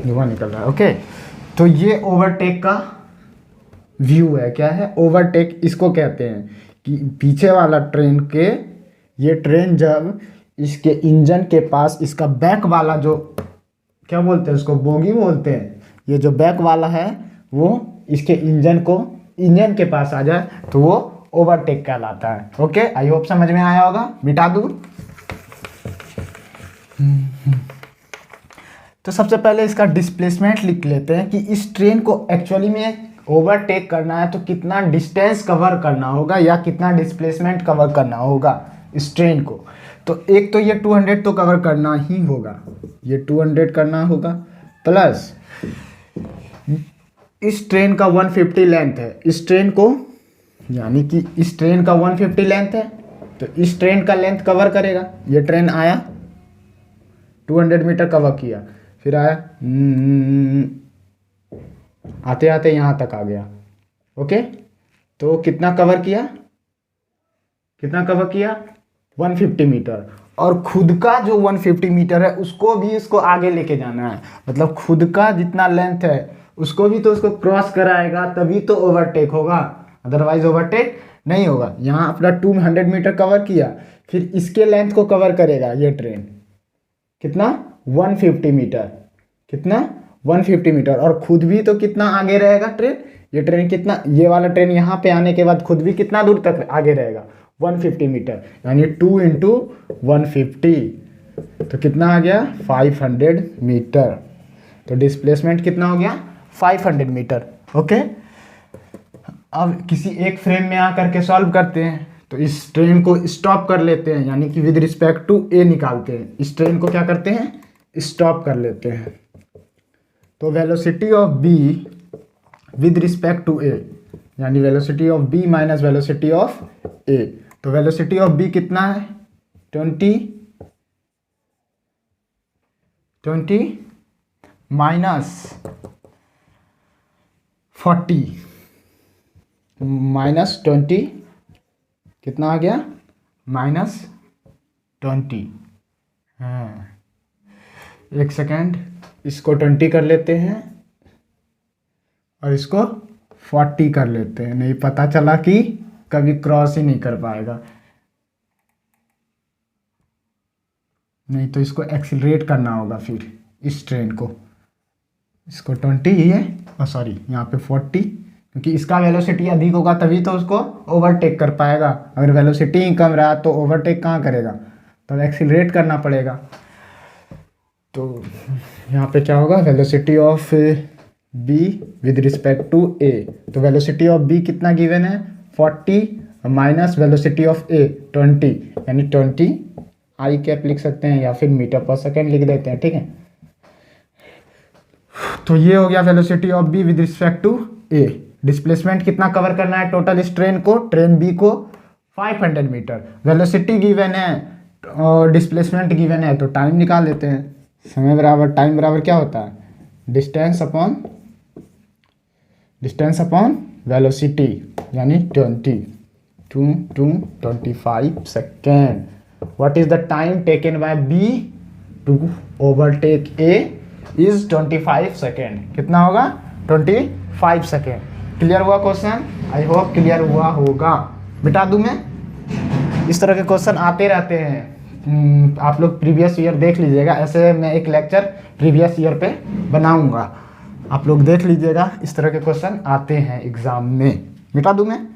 धुआं निकल रहा है। ओके, तो ये ओवरटेक का व्यू है। क्या है ओवरटेक? इसको कहते हैं कि पीछे वाला ट्रेन के, ये ट्रेन जब इसके इंजन के पास, इसका बैक वाला जो, क्या बोलते हैं उसको, बोगी बोलते हैं, ये जो बैक वाला है वो इसके इंजन के पास आ जाए तो वो ओवरटेक कहलाता है। ओके, आई होप समझ में आया होगा। मिटा दूँ? तो सबसे पहले इसका डिस्प्लेसमेंट लिख लेते हैं कि इस ट्रेन को एक्चुअली में ओवरटेक करना है तो कितना डिस्टेंस कवर करना होगा या कितना डिस्प्लेसमेंट कवर करना होगा इस ट्रेन को। तो एक तो ये 200 तो कवर करना ही होगा, ये 200 करना होगा, प्लस इस ट्रेन का 150 लेंथ है, इस ट्रेन को, यानी कि इस ट्रेन का 150 लेंथ है तो इस ट्रेन का लेंथ कवर करेगा। ये ट्रेन आया, 200 मीटर कवर किया, फिर आया, आते आते यहाँ तक आ गया। ओके, तो कितना कवर किया, 150 मीटर। और खुद का जो 150 मीटर है उसको भी इसको आगे लेके जाना है, मतलब खुद का जितना लेंथ है उसको भी तो उसको क्रॉस कराएगा, तभी तो ओवरटेक होगा, अदरवाइज ओवरटेक नहीं होगा। यहाँ अपना 200 मीटर कवर किया, फिर इसके लेंथ को कवर करेगा ये ट्रेन, कितना, 150 मीटर, कितना, 150 मीटर। और खुद भी तो कितना आगे रहेगा ट्रेन, ये ट्रेन कितना, ये वाला ट्रेन यहाँ पे आने के बाद खुद भी कितना दूर तक आगे रहेगा, 150 मीटर, यानी 2 × 150 तो कितना आ गया, 500 मीटर। तो डिस्प्लेसमेंट कितना हो गया, 500 मीटर। ओके, अब किसी एक फ्रेम में आकर के सॉल्व करते हैं। तो इस ट्रेन को स्टॉप कर लेते हैं, यानी कि विद रिस्पेक्ट टू ए निकालते हैं। इस ट्रेन को क्या करते हैं, स्टॉप कर लेते हैं। तो velocity of B with respect to A, यानी velocity of B minus velocity of A. तो वेलोसिटी ऑफ बी कितना है, 20 माइनस 40 माइनस 20 कितना आ गया, -20। हाँ, एक सेकेंड, इसको 20 कर लेते हैं और इसको 40 कर लेते हैं, नहीं पता चला कि कभी क्रॉस ही नहीं कर पाएगा। नहीं तो इसको एक्सीलरेट करना होगा फिर इस ट्रेन को, इसको 20 ही है, और सॉरी यहाँ पे 40, क्योंकि इसका वेलोसिटी अधिक होगा तभी तो उसको ओवरटेक कर पाएगा। अगर वेलोसिटी ही कम रहा तो ओवरटेक कहाँ करेगा, तो एक्सीलरेट करना पड़ेगा। तो यहाँ पे क्या होगा, velocity of B with respect to A. तो वेलोसिटी ऑफ बी कितना गिवन है, 40 माइनस वेलोसिटी ऑफ ए 20, यानी 20 आई कैप लिख सकते हैं या फिर मीटर पर सेकेंड लिख देते हैं, ठीक है। तो ये हो गया velocity of B with respect to A. Displacement कितना कवर करना है टोटल इस ट्रेन को, ट्रेन बी को 500 मीटर। वेलोसिटी गिवन है और डिस्प्लेसमेंट गिवन है, तो टाइम निकाल लेते हैं। समय बराबर टाइम बराबर क्या होता है, डिस्टेंस अपॉन वेलोसिटी, यानी 20 to 25 second. What is the time taken by B to overtake A is 25 second. कितना होगा, 25 सेकेंड। क्लियर हुआ क्वेश्चन, आई होप क्लियर हुआ होगा। मिटा दूं मैं, इस तरह के क्वेश्चन आते रहते हैं। आप लोग प्रीवियस ईयर देख लीजिएगा, ऐसे मैं एक लेक्चर प्रीवियस ईयर पे बनाऊंगा, आप लोग देख लीजिएगा, इस तरह के क्वेश्चन आते हैं एग्जाम में। मिटा दूं मैं,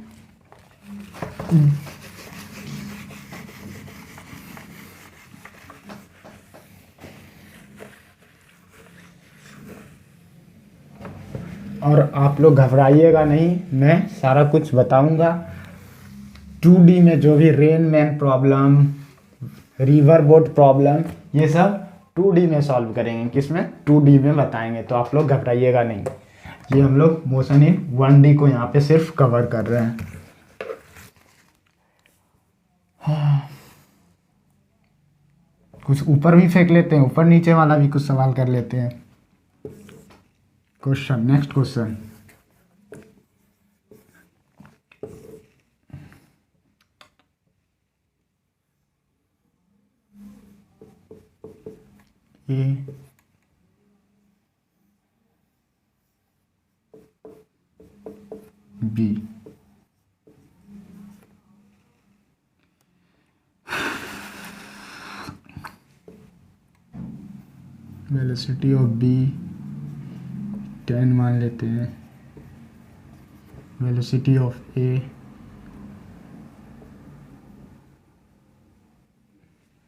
और आप लोग घबराइएगा नहीं, मैं सारा कुछ बताऊंगा। 2D में जो भी rain man problem, river boat problem, ये सब 2D में सॉल्व करेंगे, किसमें, 2D में बताएंगे, तो आप लोग घबराइएगा नहीं। ये हम लोग मोशन इन 1D को यहाँ पे सिर्फ कवर कर रहे हैं। कुछ ऊपर भी फेंक लेते हैं, ऊपर नीचे वाला भी कुछ सवाल कर लेते हैं। Question, next question. A B, velocity of B 10 मान लेते हैं, velocity of A,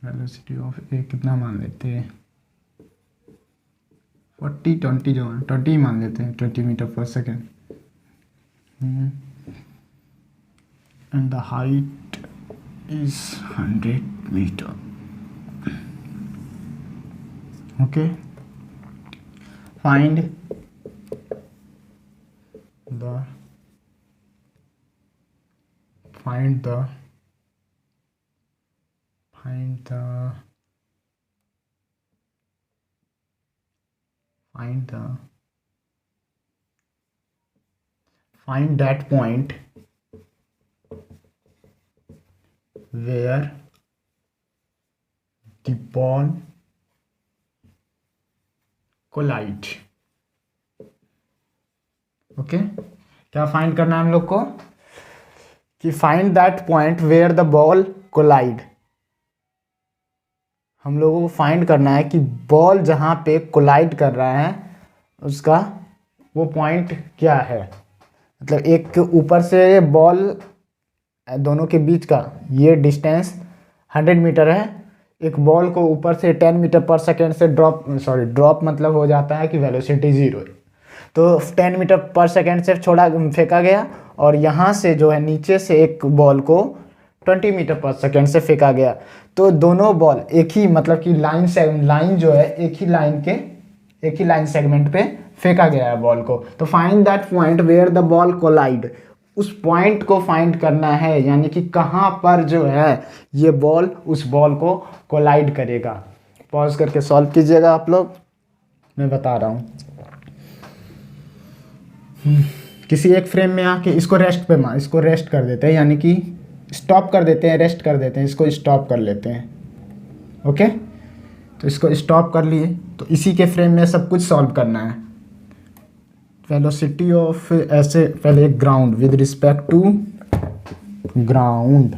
velocity of A कितना मान लेते हैं, 20 जो है 20 मान लेते हैं, 20 metre per second. And the height is 100 metre. Okay, find the find the find that point where the ball collide। Okay, क्या फाइंड करना है हम लोग को कि find that point where the ball collide. हम लोगों को फाइंड करना है कि बॉल जहां पे कोलाइड कर रहा है उसका वो पॉइंट क्या है। मतलब एक ऊपर से बॉल दोनों के बीच का ये डिस्टेंस 100 मीटर है। एक बॉल को ऊपर से 10 मीटर पर सेकेंड से ड्रॉप मतलब हो जाता है कि वेलोसिटी 0 है, तो 10 मीटर पर सेकेंड से फेंका गया, और यहाँ से जो है नीचे से एक बॉल को 20 मीटर पर सेकेंड से फेंका गया। तो दोनों बॉल एक ही मतलब कि लाइन जो है एक ही लाइन सेगमेंट पे फेंका गया है बॉल को। तो find that point where the ball collide, उस पॉइंट को फाइंड करना है, यानी कि कहाँ पर जो है ये बॉल उस बॉल को कोलाइड करेगा। पॉज करके सॉल्व कीजिएगा आप लोग, मैं बता रहा हूँ। किसी एक फ्रेम में आके इसको रेस्ट कर देते हैं, यानी कि स्टॉप कर देते हैं, रेस्ट कर देते हैं, इसको स्टॉप कर लेते हैं। ओके, तो इसको स्टॉप कर लिए, तो इसी के फ्रेम में सब कुछ सॉल्व करना है। वेलोसिटी ऑफ, ऐसे पहले एक ground with respect to ground,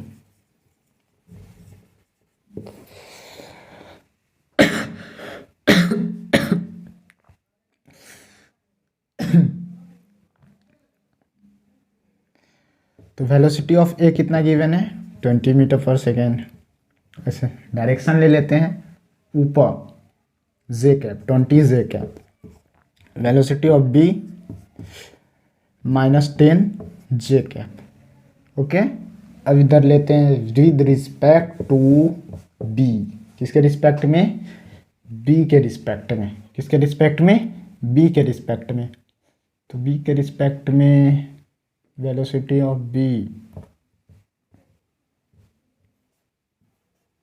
तो वेलोसिटी ऑफ ए कितना गिवन है 20 मीटर पर सेकेंड। ऐसे डायरेक्शन ले लेते हैं ऊपर, J cap 20 J cap. Velocity of B -10 J cap. Okay, अब इधर लेते हैं विद रिस्पेक्ट टू बी, किसके रिस्पेक्ट में, बी के रिस्पेक्ट में, किसके रिस्पेक्ट में, बी के रिस्पेक्ट में। तो बी के रिस्पेक्ट में velocity of B,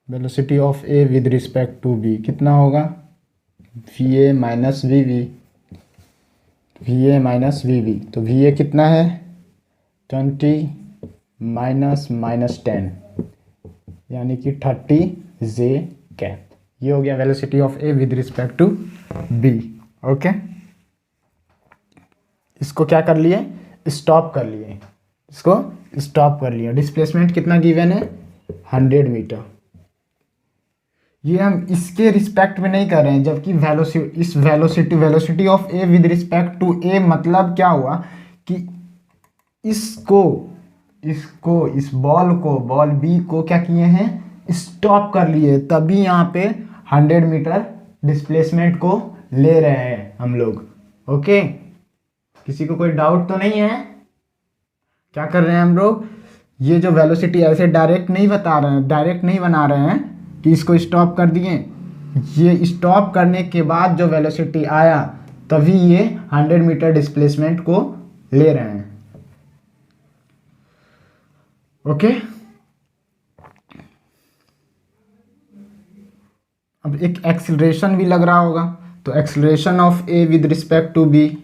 velocity of A with respect to B कितना होगा, we A minus we v, v A minus we we. तो वी ए कितना है 20 -10, यानी कि 30 जे कैप। ये हो गया velocity of A with respect to B. Okay, इसको क्या कर लिए, स्टॉप कर लिए, इसको स्टॉप कर लिया। डिस्प्लेसमेंट कितना गिवन है 100 मीटर। ये हम इसके रिस्पेक्ट में नहीं कर रहे हैं, जबकि velocity of A with respect to A मतलब क्या हुआ कि इस बॉल बी को क्या किए हैं, स्टॉप कर लिए, तभी यहाँ पे 100 मीटर डिस्प्लेसमेंट को ले रहे हैं हम लोग। ओके, किसी को कोई डाउट तो नहीं है। क्या कर रहे हैं हम लोग, ये जो वेलोसिटी ऐसे डायरेक्ट नहीं बना रहे हैं कि इसको स्टॉप कर दिए, ये स्टॉप करने के बाद जो वेलोसिटी आया तभी ये 100 मीटर डिस्प्लेसमेंट को ले रहे हैं। ओके, अब एक एक्सीलरेशन भी लग रहा होगा, तो acceleration of A with respect to B,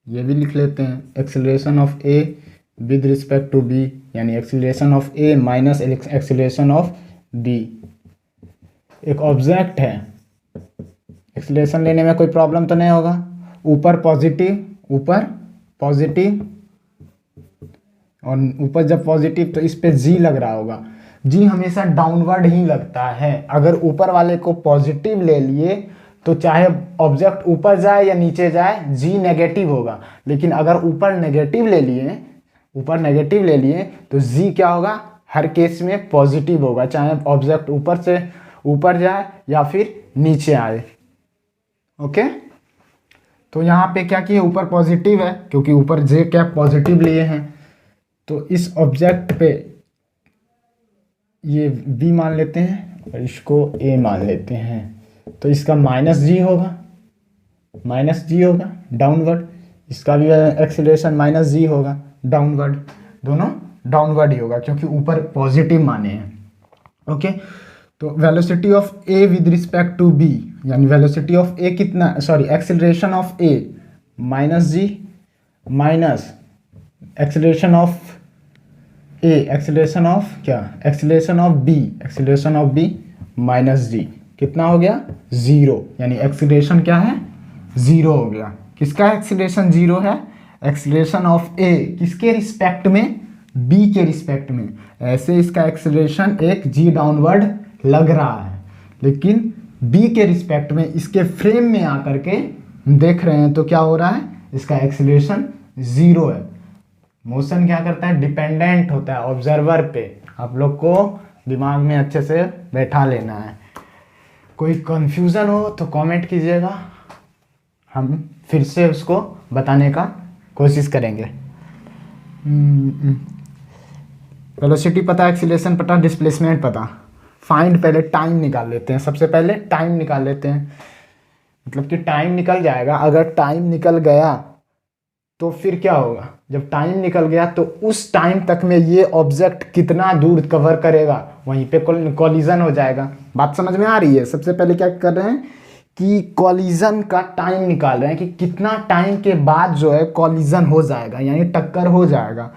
ये भी लिख लेते हैं, acceleration of A with respect to B, यानी acceleration of A minus acceleration of B. एक ऑब्जेक्ट है, एक्सीलरेशन लेने में कोई प्रॉब्लम तो नहीं होगा, ऊपर पॉजिटिव और ऊपर जब पॉजिटिव तो इस पे जी लग रहा होगा। जी हमेशा डाउनवर्ड ही लगता है। अगर ऊपर वाले को पॉजिटिव ले लिए तो चाहे ऑब्जेक्ट ऊपर जाए या नीचे जाए जी नेगेटिव होगा, लेकिन अगर ऊपर नेगेटिव ले लिए तो जी क्या होगा, हर केस में पॉजिटिव होगा, चाहे ऑब्जेक्ट ऊपर से ऊपर जाए या फिर नीचे आए। ओके, तो यहाँ पे क्या किए, ऊपर पॉजिटिव है क्योंकि ऊपर जे कैप पॉजिटिव लिए हैं, तो इस ऑब्जेक्ट पे ये बी मान लेते हैं और इसको ए मान लेते हैं, तो इसका माइनस जी होगा डाउनवर्ड, इसका भी एक्सीलरेशन माइनस जी होगा डाउनवर्ड, दोनों डाउनवर्ड ही होगा क्योंकि ऊपर पॉजिटिव माने हैं। ओके, तो velocity of A with respect to B, यानी वेलोसिटी ऑफ ए कितना, sorry acceleration of A minus G minus acceleration of A, acceleration of B minus G, कितना हो गया, जीरो, यानी एक्सीलरेशन क्या है, जीरो हो गया। किसका एक्सीलरेशन जीरो है, एक्सीलरेशन ऑफ ए किसके रिस्पेक्ट में, बी के रिस्पेक्ट में। ऐसे इसका एक्सीलरेशन एक जी डाउनवर्ड लग रहा है, लेकिन बी के रिस्पेक्ट में इसके फ्रेम में आकर के देख रहे हैं तो क्या हो रहा है, इसका एक्सीलरेशन जीरो है। मोशन क्या करता है, डिपेंडेंट होता है ऑब्जर्वर पे। आप लोग को दिमाग में अच्छे से बैठा लेना है। कोई कंफ्यूजन हो तो कमेंट कीजिएगा, हम फिर से उसको बताने का कोशिश करेंगे। वेलोसिटी पता, एक्सीलरेशन पता, डिस्प्लेसमेंट पता, फाइंड पहले टाइम निकाल लेते हैं। सबसे पहले टाइम निकाल लेते हैं, मतलब कि टाइम निकल जाएगा। अगर टाइम निकल गया तो फिर क्या होगा, जब टाइम निकल गया तो उस टाइम तक में ये ऑब्जेक्ट कितना दूर कवर करेगा, वहीं पे कॉलिजन हो जाएगा। बात समझ में आ रही है। सबसे पहले क्या कर रहे हैं कि कॉलिजन का टाइम निकाल रहे हैं कि कितना टाइम के बाद जो है कॉलिजन हो जाएगा, यानी टक्कर हो जाएगा।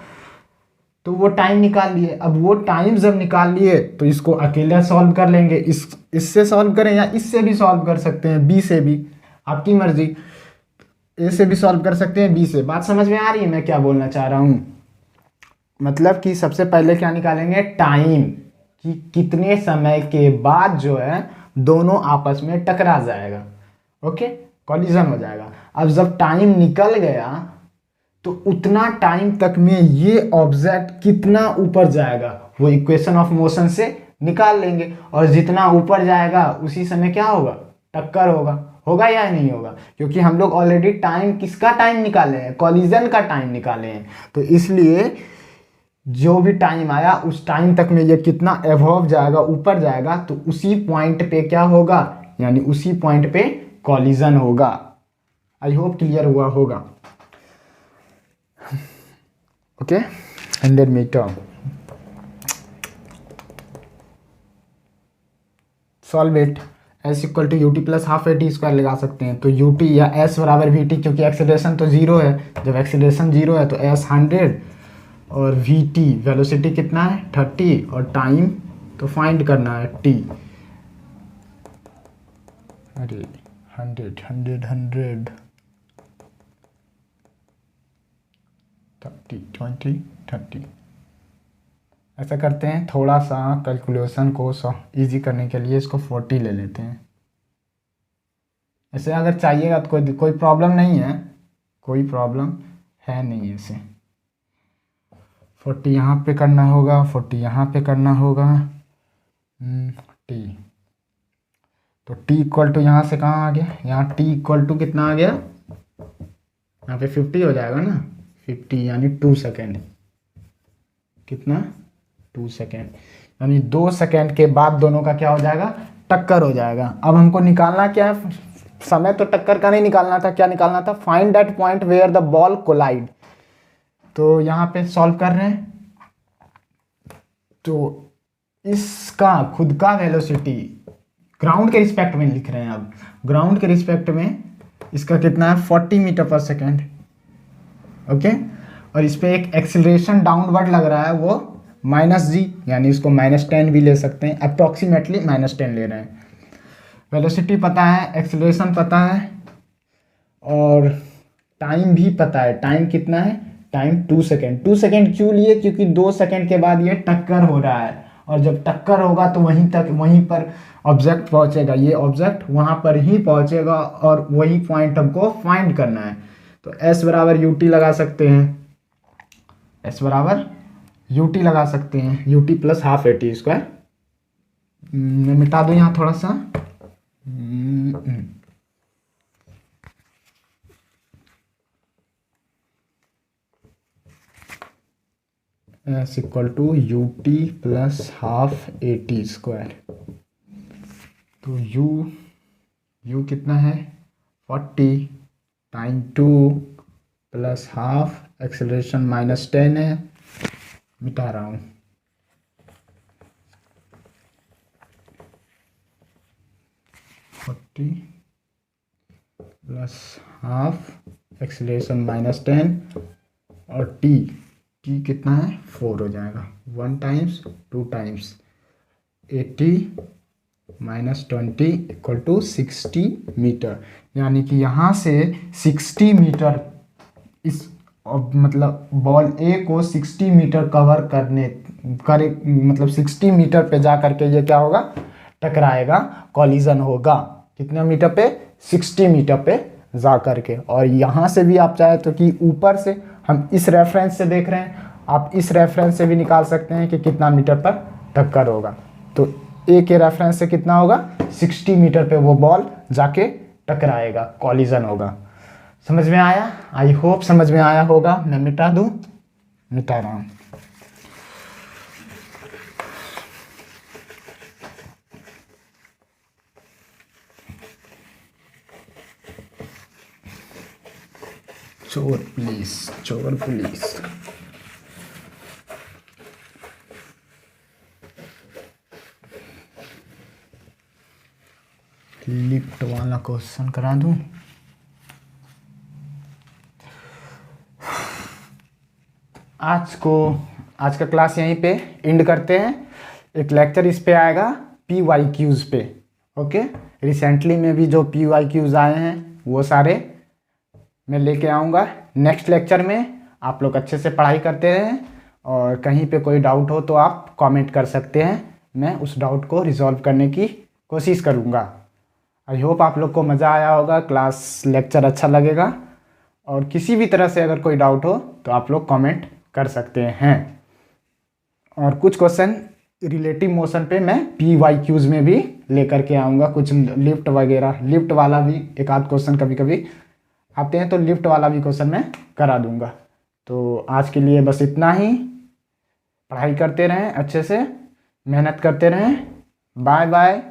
तो वो टाइम निकाल लिए। अब वो टाइम जब निकाल लिए तो इसको अकेले सॉल्व कर लेंगे, इससे सॉल्व करें या इससे भी सॉल्व कर सकते हैं, बी से भी, आपकी मर्जी। ए से भी सॉल्व कर सकते हैं, बी से। बात समझ में आ रही है मैं क्या बोलना चाह रहा हूँ। मतलब कि सबसे पहले क्या निकालेंगे, टाइम, कि कितने समय के बाद जो है दोनों आपस में टकरा जाएगा, ओके, कॉलिजन हो जाएगा। अब जब टाइम निकल गया तो उतना टाइम तक में ये ऑब्जेक्ट कितना ऊपर जाएगा वो इक्वेशन ऑफ मोशन से निकाल लेंगे, और जितना ऊपर जाएगा उसी समय क्या होगा, टक्कर होगा या नहीं होगा, क्योंकि हम लोग ऑलरेडी टाइम, किसका टाइम निकाले हैं, कॉलिजन का टाइम निकाले हैं। तो इसलिए जो भी टाइम आया उस टाइम तक में ये कितना एवॉव जाएगा, ऊपर जाएगा, तो उसी पॉइंट पे क्या होगा, यानी उसी पॉइंट पे कॉलिजन होगा। आई होप क्लियर हुआ होगा। Okay, 100 metre solve it. S equal to u t plus half a t square लगा सकते हैं। तो यू टी या एस बराबर वी टी, क्योंकि एक्सीलरेशन तो जीरो है। जब एक्सीलरेशन जीरो है तो एस 100 और वी टी वेलोसिटी कितना है 30, और टाइम तो फाइंड करना है टी। अरे 100 30 20 30। ऐसा करते हैं, थोड़ा सा कैलकुलेशन को इजी करने के लिए इसको 40 ले लेते हैं। ऐसे अगर चाहिएगा तो कोई प्रॉब्लम नहीं है, कोई प्रॉब्लम है नहीं। ऐसे 40 यहाँ पे करना होगा, 40 यहाँ पे करना होगा। टी, तो टी इक्वल टू यहाँ से कहाँ आ गया, यहाँ टी इक्वल टू कितना आ गया, यहाँ पे 50 हो जाएगा ना, 50 यानी 2 सेकेंड। कितना, 2 सेकेंड, यानी 2 सेकेंड के बाद दोनों का क्या हो जाएगा, टक्कर हो जाएगा। अब हमको निकालना क्या है, समय तो टक्कर का नहीं निकालना था, क्या निकालना था, find that point where the ball collide. तो यहाँ पे सॉल्व कर रहे हैं, तो इसका खुद का वेलोसिटी ग्राउंड के रिस्पेक्ट में लिख रहे हैं। अब ग्राउंड के रिस्पेक्ट में इसका कितना है 40 मीटर पर सेकेंड। ओके, और इस पे एक एक्सेलरेशन डाउनवर्ड लग रहा है वो -g, यानी इसको -10 भी ले सकते हैं, अप्रॉक्सीमेटली -10 ले रहे हैं। वेलोसिटी पता है, एक्सेलरेशन पता है, और टाइम भी पता है। टाइम कितना है? Time 2 second. 2 सेकेंड क्यों लिए? क्योंकि 2 सेकेंड के बाद ये टक्कर हो रहा है, और जब टक्कर होगा तो वहीं पर ऑब्जेक्ट पहुंचेगा। ये ऑब्जेक्ट वहां पर ही पहुंचेगा और वही पॉइंट हमको फाइंड करना है। तो S बराबर UT लगा सकते हैं, S बराबर UT लगा सकते हैं, UT प्लस हाफ AT²। मैं मिटा दूँ यहाँ थोड़ा सा। S equal to UT plus half AT²। तो U कितना है 40 टाइम 2 प्लस हाफ, एक्सेलरेशन -10 है, मिटा रहा हूँ। प्लस हाफ, एक्सेलरेशन -10, और T कितना है 4 हो जाएगा। 1 times 2 times 80 -20 equal to 60 metre. यानी कि यहाँ से 60 मीटर इस मतलब बॉल A को 60 मीटर कवर मतलब 60 मीटर पे जा करके ये क्या होगा? टकराएगा, कॉलिजन होगा। कितने मीटर पे? 60 मीटर पे जा करके। और यहाँ से भी आप चाहे तो कि ऊपर से हम इस रेफरेंस से देख रहे हैं, आप इस रेफरेंस से भी निकाल सकते हैं कि कितना मीटर पर टक्कर होगा। तो A के रेफरेंस से कितना होगा? 60 मीटर पे वो बॉल जाके टकराएगा, कॉलिजन होगा। समझ में आया? आई होप समझ में आया होगा। मैं मिटा दूं, मिटा रहा हूं। चोर पुलिस, चोर पुलिस। लिफ्ट वाला क्वेश्चन करा दूं। आज का क्लास यहीं पे एंड करते हैं। एक लेक्चर इस पे आएगा PYQs पे। ओके, रिसेंटली में भी जो PYQs आए हैं वो सारे मैं लेके आऊँगा नेक्स्ट लेक्चर में। आप लोग अच्छे से पढ़ाई करते रहें, और कहीं पे कोई डाउट हो तो आप कमेंट कर सकते हैं। मैं उस डाउट को रिजॉल्व करने की कोशिश करूँगा। आई होप आप लोग को मज़ा आया होगा, क्लास लेक्चर अच्छा लगेगा। और किसी भी तरह से अगर कोई डाउट हो तो आप लोग कमेंट कर सकते हैं। और कुछ क्वेश्चन रिलेटिव मोशन पे मैं PYQs में भी लेकर के आऊँगा। कुछ लिफ्ट वगैरह, लिफ्ट वाला भी एक आध क्वेश्चन कभी कभी आते हैं, तो लिफ्ट वाला भी क्वेश्चन मैं करा दूँगा। तो आज के लिए बस इतना ही। पढ़ाई करते रहें, अच्छे से मेहनत करते रहें। Bye bye.